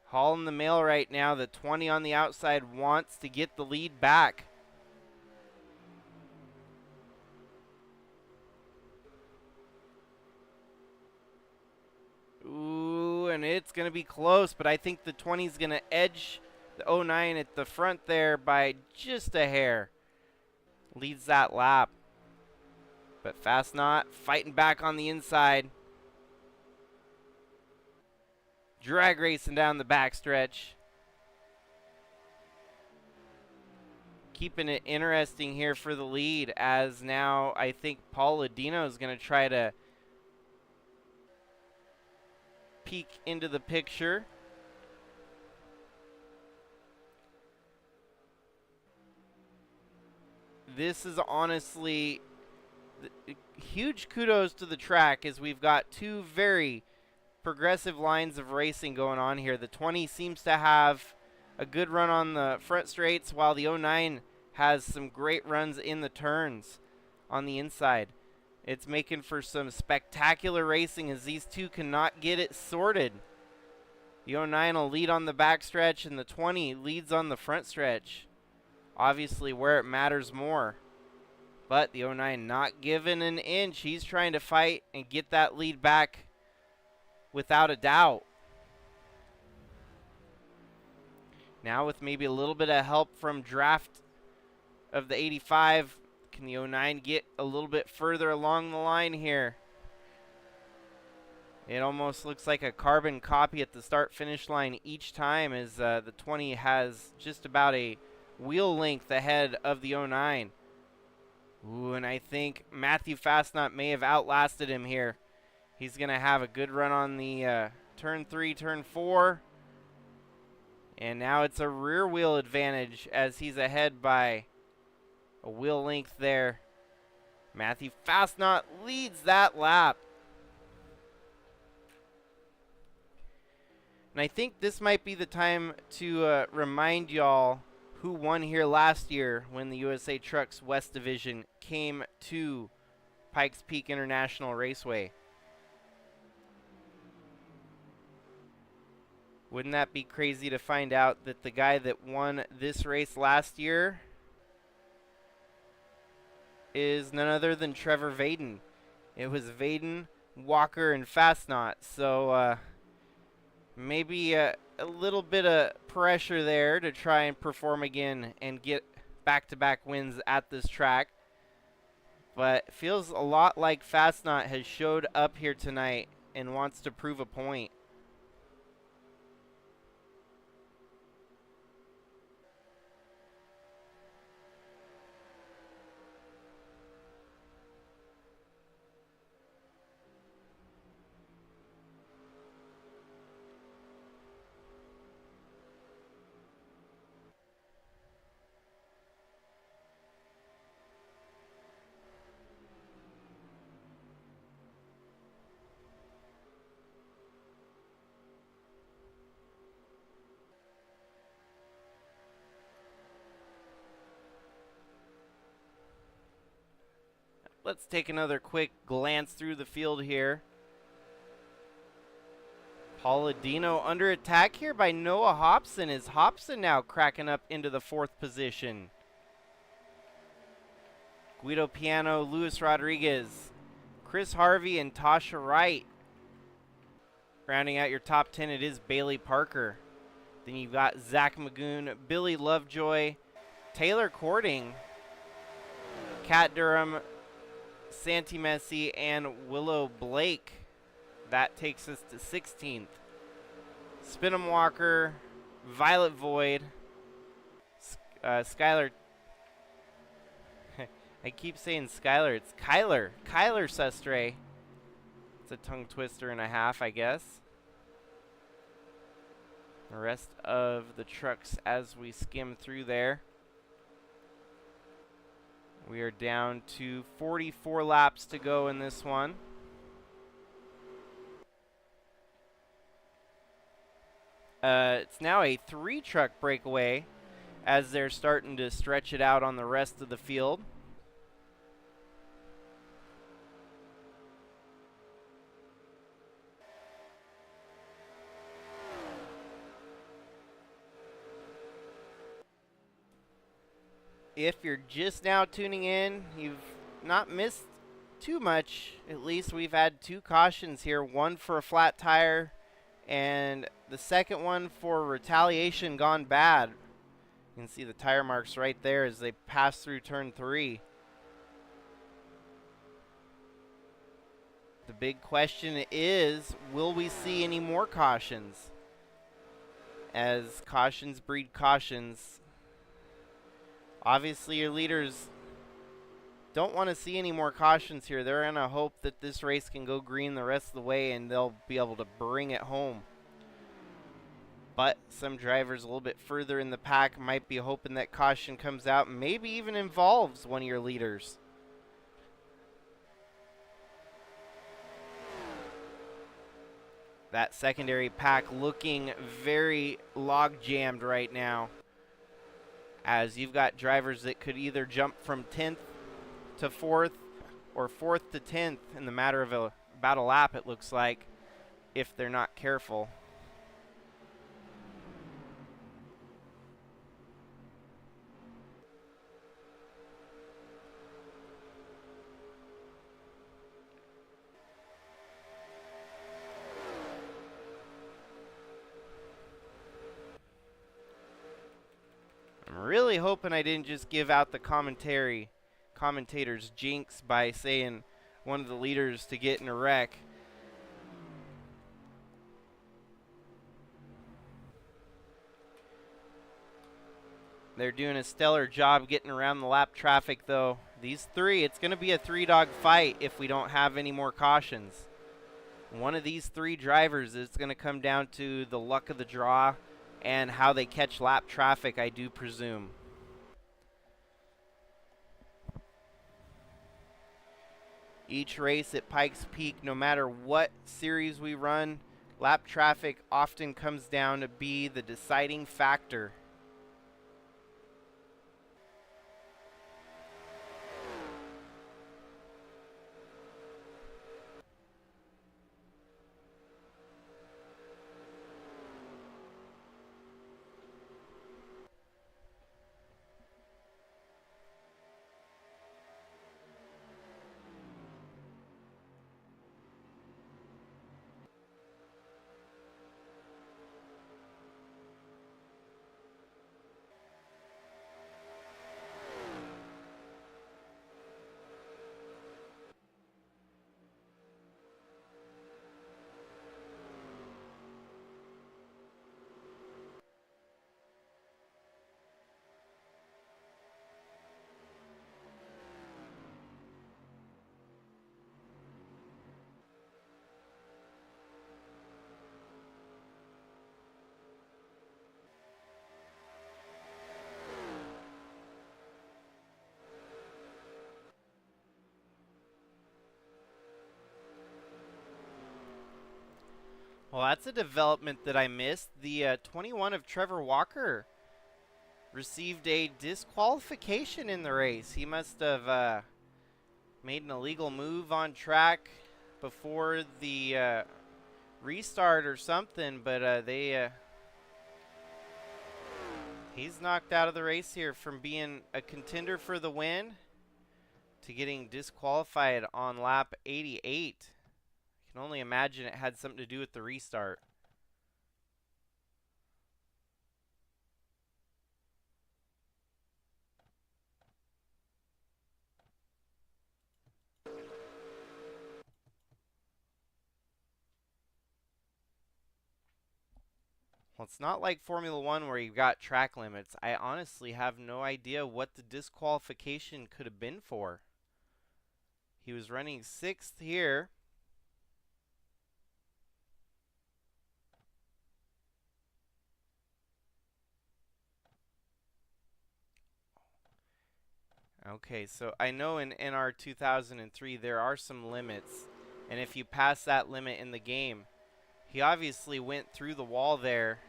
Hauling the mail right now. The 20 on the outside wants to get the lead back. Ooh, and it's going to be close, but I think the 20 is going to edge the 09 at the front there by just a hair. Leads that lap. But Fastnaught fighting back on the inside. Drag racing down the backstretch. Keeping it interesting here for the lead, as now I think Paul Ladino is going to try to peek into the picture. This is honestly huge kudos to the track, as we've got two very progressive lines of racing going on here. The 20 seems to have a good run on the front straights, while the 09 has some great runs in the turns on the inside. It's making for some spectacular racing, as these two cannot get it sorted. The 09 will lead on the backstretch, and the 20 leads on the front stretch. Obviously where it matters more. But the 09 not giving an inch. He's trying to fight and get that lead back without a doubt. Now with maybe a little bit of help from draft of the 85, can the 09 get a little bit further along the line here? It almost looks like a carbon copy at the start-finish line each time, as the 20 has just about a wheel length ahead of the 09. Ooh, and I think Matthew Fastnaught may have outlasted him here. He's going to have a good run on the turn 3, turn 4. And now it's a rear wheel advantage, as he's ahead by a wheel length there. Matthew Fastnaught leads that lap. And I think this might be the time to remind y'all who won here last year when the USA Trucks West Division came to Pikes Peak International Raceway. Wouldn't that be crazy to find out that the guy that won this race last year is none other than Trevor Vaden. It was Vaden, Walker, and Fastnaught. So maybe a little bit of pressure there to try and perform again and get back-to-back wins at this track. But it feels a lot like Fastnaught has showed up here tonight and wants to prove a point. Let's take another quick glance through the field here. Pauladino under attack here by Noah Hobson. Is Hobson now cracking up into the 4th position? Guido Piano, Luis Rodriguez, Chris Harvey, and Tasha Wright. Rounding out your top 10, it is Bailey Parker. Then you've got Zach Magoon, Billy Lovejoy, Taylor Cording, Kat Durham, Santi Messi, and Willow Blake. That takes us to 16th. Spinham Walker, Violet Void, Skylar. I keep saying Skylar. It's Kyler. Kyler Sestre. It's a tongue twister and a half, I guess. The rest of the trucks as we skim through there. We are down to 44 laps to go in this one. It's now a 3-truck breakaway as they're starting to stretch it out on the rest of the field. If you're just now tuning in, you've not missed too much. At least we've had 2 cautions here, one for a flat tire and the second one for retaliation gone bad. You can see the tire marks right there as they pass through turn 3. The big question is, will we see any more cautions? As cautions breed cautions. Obviously your leaders don't want to see any more cautions here. They're going to hope that this race can go green the rest of the way and they'll be able to bring it home. But some drivers a little bit further in the pack might be hoping that caution comes out and maybe even involves one of your leaders. That secondary pack looking very log-jammed right now, as you've got drivers that could either jump from 10th to 4th or 4th to 10th in the matter of about a lap, it looks like, if they're not careful. I'm really hoping I didn't just give out the commentator's jinx by saying one of the leaders to get in a wreck. They're doing a stellar job getting around the lap traffic, though. These 3, it's going to be a 3-dog fight if we don't have any more cautions. One of these 3 drivers is going to come down to the luck of the draw and how they catch lap traffic, I do presume. Each race at Pikes Peak, no matter what series we run, lap traffic often comes down to be the deciding factor. Well, that's a development that I missed. The 21 of Trevor Walker received a disqualification in the race. He must have made an illegal move on track before the restart or something, but he's knocked out of the race here from being a contender for the win to getting disqualified on lap 88. I can only imagine it had something to do with the restart. Well, it's not like Formula One where you've got track limits. I honestly have no idea what the disqualification could have been for. He was running 6th here. Okay, so I know in NR2003 there are some limits, and if you pass that limit in the game, he obviously went through the wall there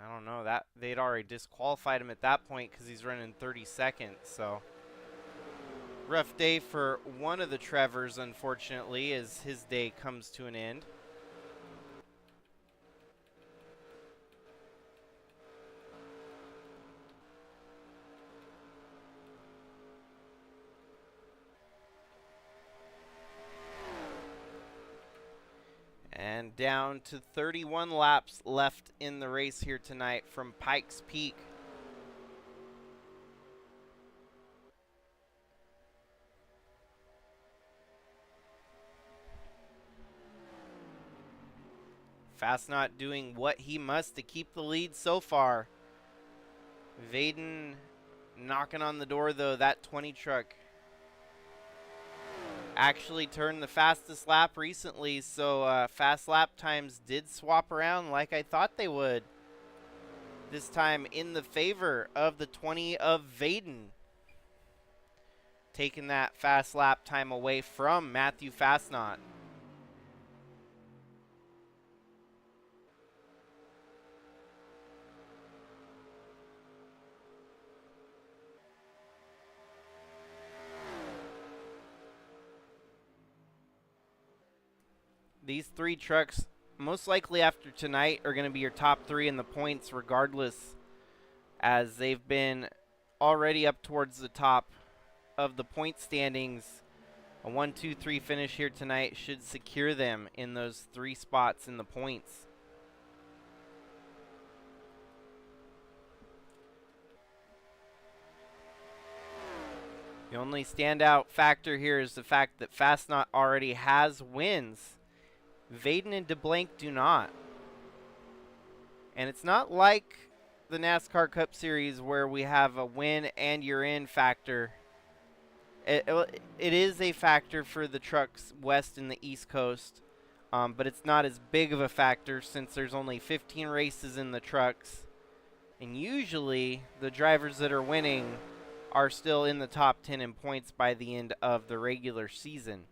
I don't know, that they'd already disqualified him at that point because he's running 32nd. So rough day for one of the Trevors, unfortunately, as his day comes to an end. And down to 31 laps left in the race here tonight from Pikes Peak. Fastnaught doing what he must to keep the lead so far. Vaden knocking on the door, though. That 20 truck actually turned the fastest lap recently, so fast lap times did swap around like I thought they would. This time in the favor of the 20 of Vaden, taking that fast lap time away from Matthew Fastnaught. These three trucks, most likely after tonight, are going to be your top three in the points regardless, as they've been already up towards the top of the point standings. A 1-2-3 finish here tonight should secure them in those three spots in the points. The only standout factor here is the fact that Fastnaught already has wins. Vaden and DeBlanc do not. And it's not like the NASCAR Cup Series where we have a win and you're in factor. It is a factor for the trucks west and the east coast, but it's not as big of a factor since there's only 15 races in the trucks. And usually the drivers that are winning are still in the top 10 in points by the end of the regular season.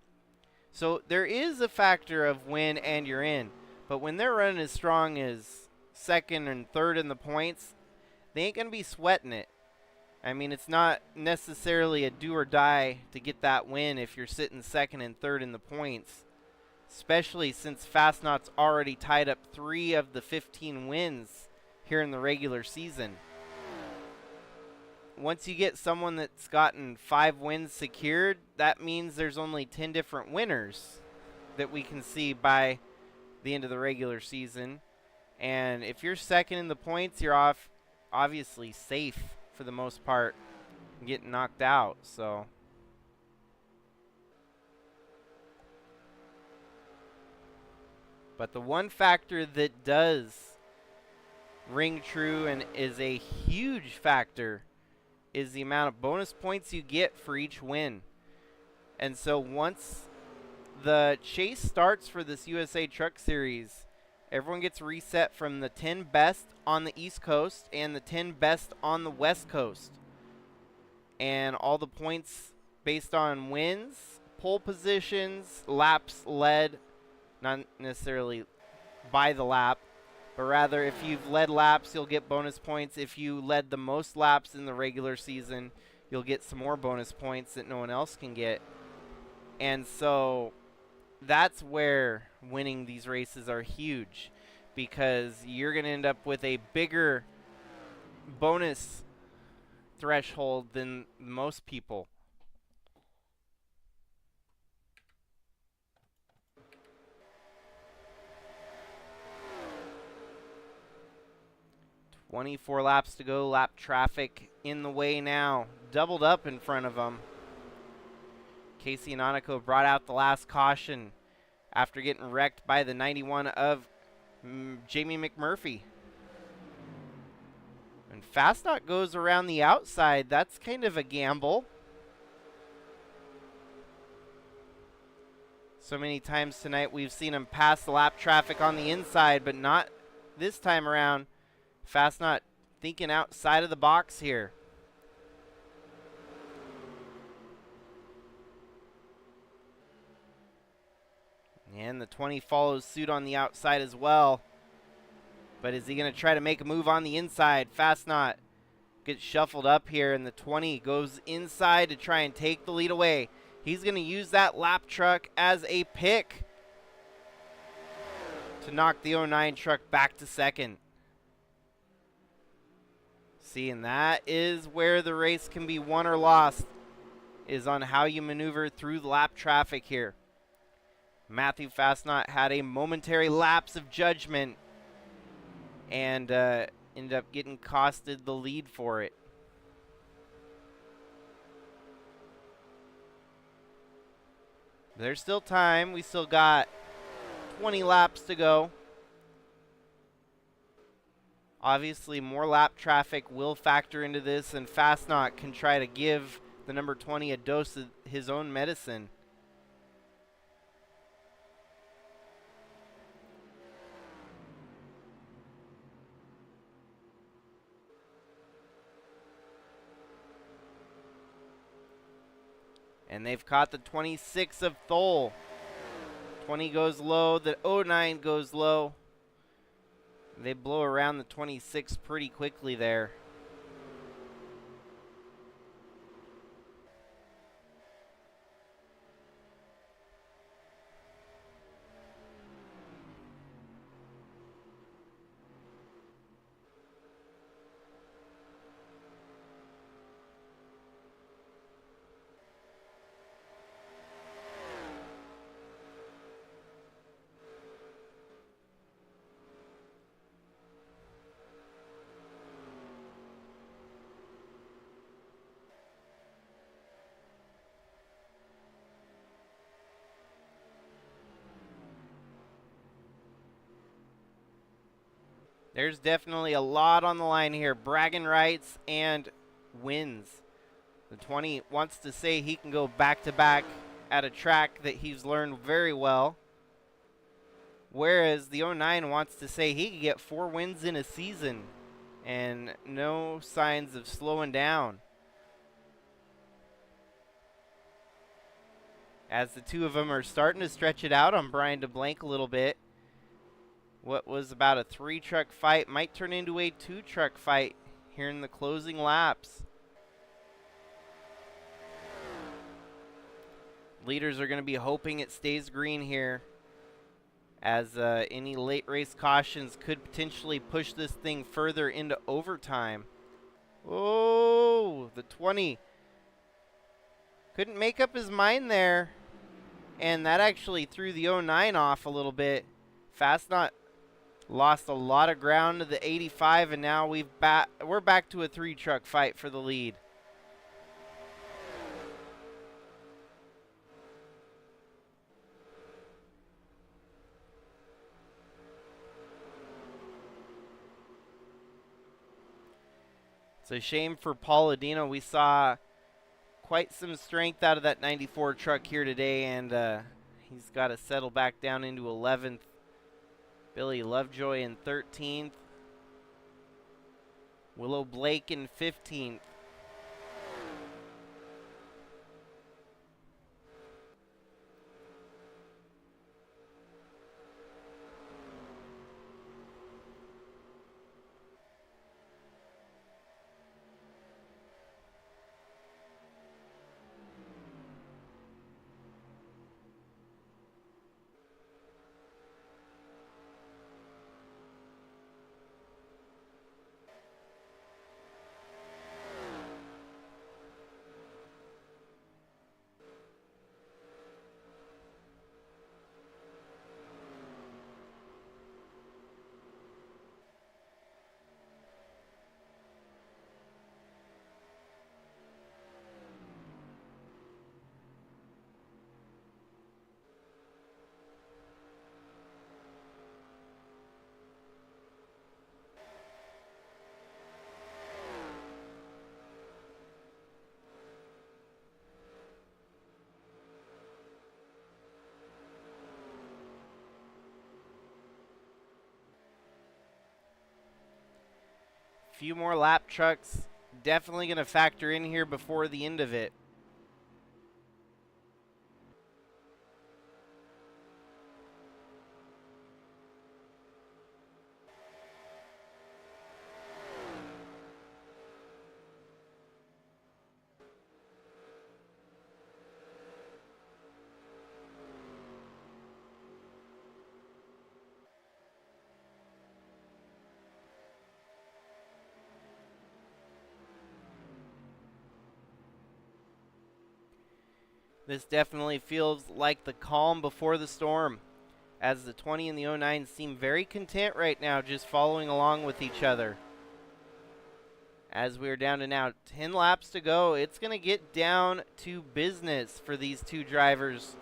So there is a factor of win and you're in. But when they're running as strong as second and third in the points, they ain't going to be sweating it. I mean, it's not necessarily a do or die to get that win if you're sitting second and third in the points, especially since Fastnaught's already tied up 3 of the 15 wins here in the regular season. Once you get someone that's gotten 5 wins secured, that means there's only 10 different winners that we can see by the end of the regular season. And if you're second in the points, you're obviously safe for the most part from getting knocked out. So but the one factor that does ring true and is a huge factor is the amount of bonus points you get for each win. And so once the chase starts for this USA Truck Series, everyone gets reset from the 10 best on the East Coast and the 10 best on the West Coast. And all the points based on wins, pole positions, laps led, not necessarily by the lap, but rather if you've led laps, you'll get bonus points. If you led the most laps in the regular season, you'll get some more bonus points that no one else can get. And so that's where winning these races are huge, because you're going to end up with a bigger bonus threshold than most people. "24 laps to go. Lap traffic in the way now. Doubled up in front of them. Casey and Aniko brought out the last caution after getting wrecked by the 91 of Jamie McMurphy. And Fastnaught goes around the outside. That's kind of a gamble. So many times tonight we've seen him pass the lap traffic on the inside, but not this time around. Fastnaught thinking outside of the box here. And the 20 follows suit on the outside as well. But is he going to try to make a move on the inside? Fastnaught gets shuffled up here, and the 20 goes inside to try and take the lead away. He's going to use that lap truck as a pick to knock the 09 truck back to second. See, and that is where the race can be won or lost, is on how you maneuver through the lap traffic here. Matthew Fastnaught had a momentary lapse of judgment and ended up getting costed the lead for it. There's still time. We still got 20 laps to go. Obviously, more lap traffic will factor into this, and Fastnaught can try to give the number 20 a dose of his own medicine. And they've caught the 26 of Thole. 20 goes low, the 09 goes low. They blow around the 26 pretty quickly there. There's definitely a lot on the line here. Bragging rights and wins. The 20 wants to say he can go back-to-back at a track that he's learned very well. Whereas the 09 wants to say he could get 4 wins in a season and no signs of slowing down. As the two of them are starting to stretch it out on Brian DeBlanc a little bit. What was about a 3-truck fight might turn into a 2-truck fight here in the closing laps. Leaders are going to be hoping it stays green here, as any late race cautions could potentially push this thing further into overtime. Oh, the 20 couldn't make up his mind there, and that actually threw the 09 off a little bit. Fastnaught lost a lot of ground to the 85, and now we're back to a 3-truck fight for the lead. It's a shame for Paul Adino. We saw quite some strength out of that 94 truck here today, and he's got to settle back down into 11th. Billy Lovejoy in 13th. Willow Blake in 15th. Few more lap trucks. Definitely going to factor in here before the end of it. This definitely feels like the calm before the storm, as the 20 and the 09 seem very content right now, just following along with each other. As we're down to now 10 laps to go, it's going to get down to business for these two drivers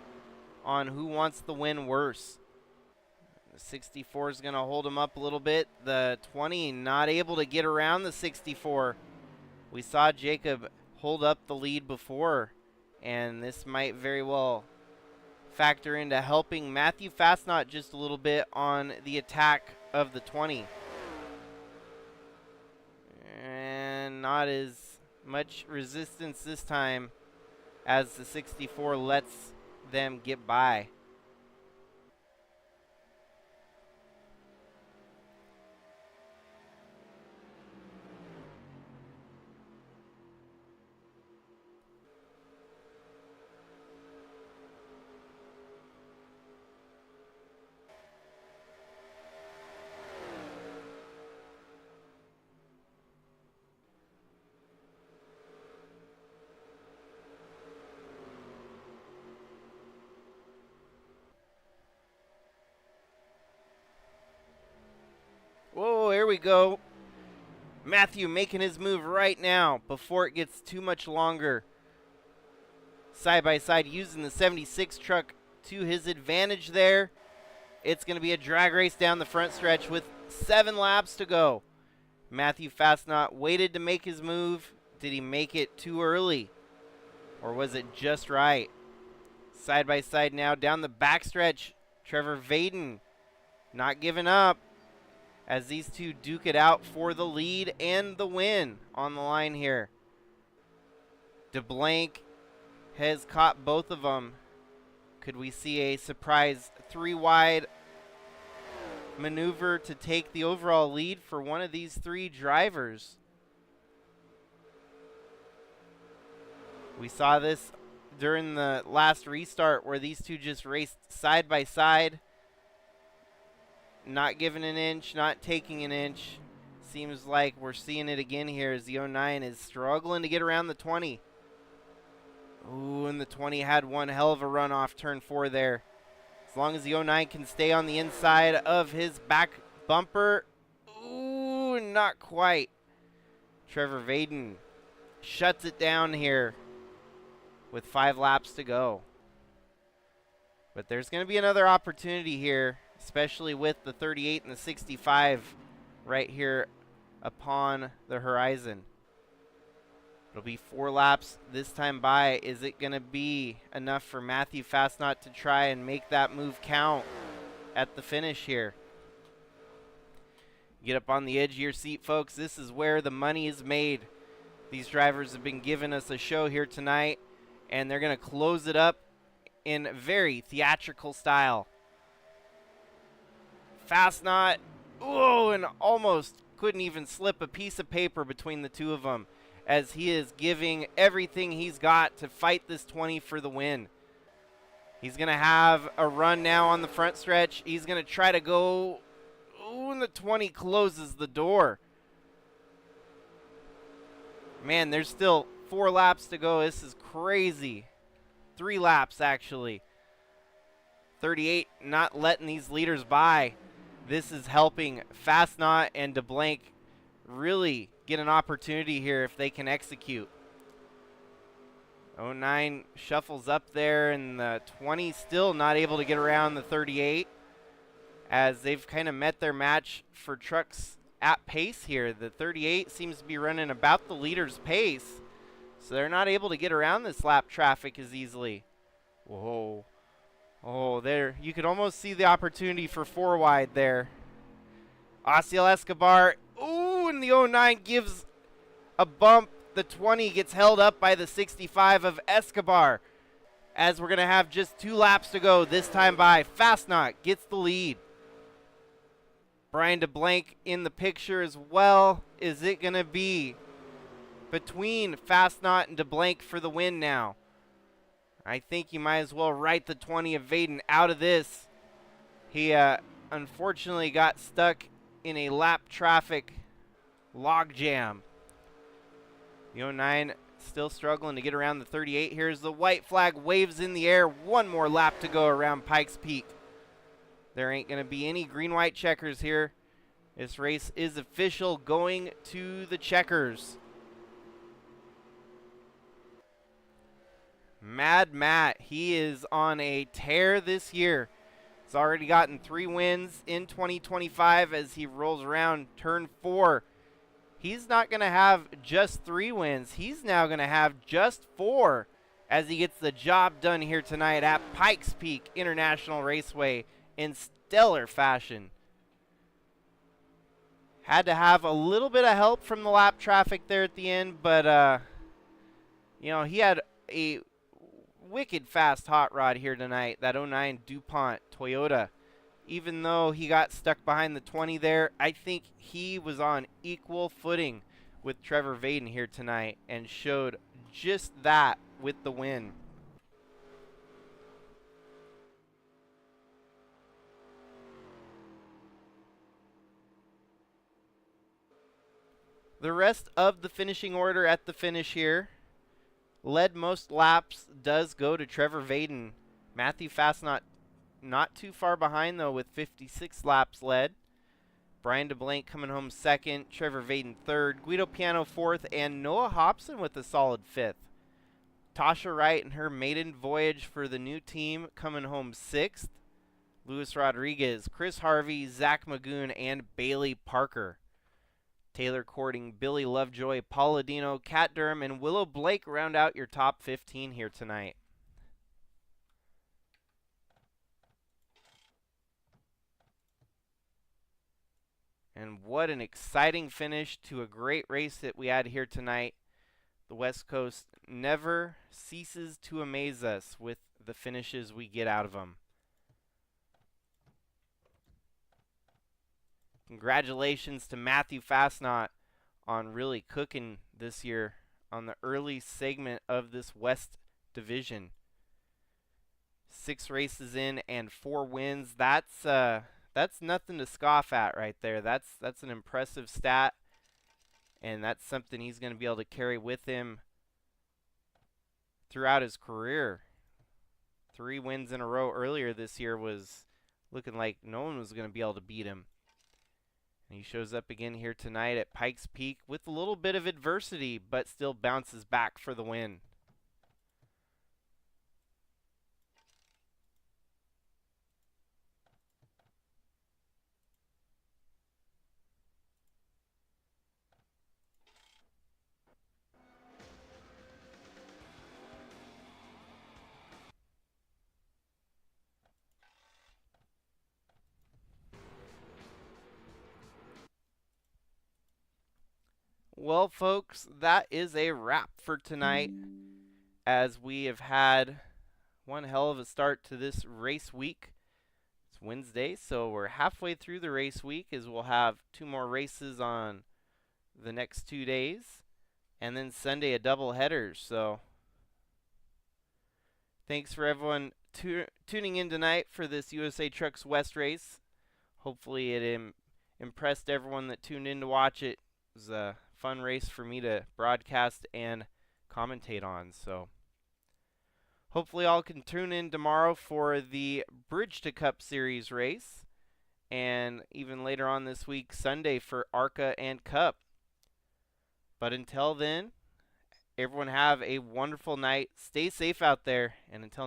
on who wants the win worse. The 64 is going to hold him up a little bit. The 20 not able to get around the 64. We saw Jacob hold up the lead before, and this might very well factor into helping Matthew Fastnaught just a little bit on the attack of the 20. And not as much resistance this time as the 64 lets them get by. Whoa, here we go. Matthew making his move right now before it gets too much longer. Side by side, using the 76 truck to his advantage there. It's going to be a drag race down the front stretch with 7 laps to go. Matthew Fastnaught waited to make his move. Did he make it too early? Or was it just right? Side by side now down the backstretch. Trevor Vaden not giving up, as these two duke it out for the lead and the win on the line here. DeBlanc has caught both of them. Could we see a surprise 3-wide maneuver to take the overall lead for one of these 3 drivers? We saw this during the last restart where these two just raced side by side. Not giving an inch, not taking an inch. Seems like we're seeing it again here as the 09 is struggling to get around the 20. Ooh, and the 20 had one hell of a run off turn 4 there. As long as the 09 can stay on the inside of his back bumper. Ooh, not quite. Trevor Vaden shuts it down here with 5 laps to go. But there's going to be another opportunity here, especially with the 38 and the 65 right here upon the horizon. It'll be 4 laps this time by. Is it going to be enough for Matthew Fastnaught to try and make that move count at the finish here? Get up on the edge of your seat, folks. This is where the money is made. These drivers have been giving us a show here tonight, and they're going to close it up in very theatrical style. Fastnaught, oh, and almost couldn't even slip a piece of paper between the two of them, as he is giving everything he's got to fight this 20 for the win. He's going to have a run now on the front stretch. He's going to try to go, ooh, and the 20 closes the door. Man, there's still 4 laps to go. This is crazy. 3 laps, actually. 38 not letting these leaders by. This is helping Fastnaught and DeBlanc really get an opportunity here if they can execute. 09 shuffles up there, and the 20 still not able to get around the 38, as they've kind of met their match for trucks at pace here. The 38 seems to be running about the leader's pace, so they're not able to get around this lap traffic as easily. Whoa. Oh, there, you could almost see the opportunity for 4 wide there. Osiel Escobar, ooh, and the 09 gives a bump. The 20 gets held up by the 65 of Escobar, as we're going to have just 2 laps to go this time by. Fastnaught gets the lead. Brian DeBlanc in the picture as well. Is it going to be between Fastnaught and DeBlanc for the win now? I think you might as well write the 20 of Vaden out of this. He unfortunately got stuck in a lap traffic logjam. The 09 still struggling to get around the 38. Here's the white flag, waves in the air. One more lap to go around Pikes Peak. There ain't going to be any green-white checkers here. This race is official, going to the checkers. Mad Matt, he is on a tear this year. He's already gotten 3 wins in 2025 as he rolls around turn 4. He's not going to have just 3 wins. He's now going to have just 4 as he gets the job done here tonight at Pikes Peak International Raceway in stellar fashion. Had to have a little bit of help from the lap traffic there at the end, but, you know, he had a wicked fast hot rod here tonight, that '09 DuPont Toyota. Even though he got stuck behind the 20 there, I think he was on equal footing with Trevor Vaden here tonight and showed just that with the win. The rest of the finishing order at the finish here, led most laps, does go to Trevor Vaden. Matthew Fastnaught not too far behind, though, with 56 laps led. Brian DeBlanc coming home second, Trevor Vaden third, Guido Piano fourth, and Noah Hobson with a solid fifth. Tasha Wright and her maiden voyage for the new team coming home sixth. Luis Rodriguez, Chris Harvey, Zach Magoon, and Bailey Parker. Taylor Cording, Billy Lovejoy, Paul Ladino, Kat Durham, and Willow Blake round out your top 15 here tonight. And what an exciting finish to a great race that we had here tonight. The West Coast never ceases to amaze us with the finishes we get out of them. Congratulations to Matthew Fastnaught on really cooking this year on the early segment of this West Division. 6 races in and 4 wins. That's nothing to scoff at right there. That's an impressive stat, and that's something he's going to be able to carry with him throughout his career. 3 wins in a row earlier this year was looking like no one was going to be able to beat him. And he shows up again here tonight at Pikes Peak with a little bit of adversity, but still bounces back for the win. Well, folks, that is a wrap for tonight, as we have had one hell of a start to this race week. It's Wednesday, so we're halfway through the race week, as we'll have 2 more races on the next 2 days, and then Sunday a doubleheader. So thanks for everyone tuning in tonight for this USA Trucks West race. Hopefully it impressed everyone that tuned in to watch it. It was a fun race for me to broadcast and commentate on. So hopefully all can tune in tomorrow for the Bridge to Cup Series race, and even later on this week, Sunday, for ARCA and Cup. But until then, everyone have a wonderful night. Stay safe out there, and until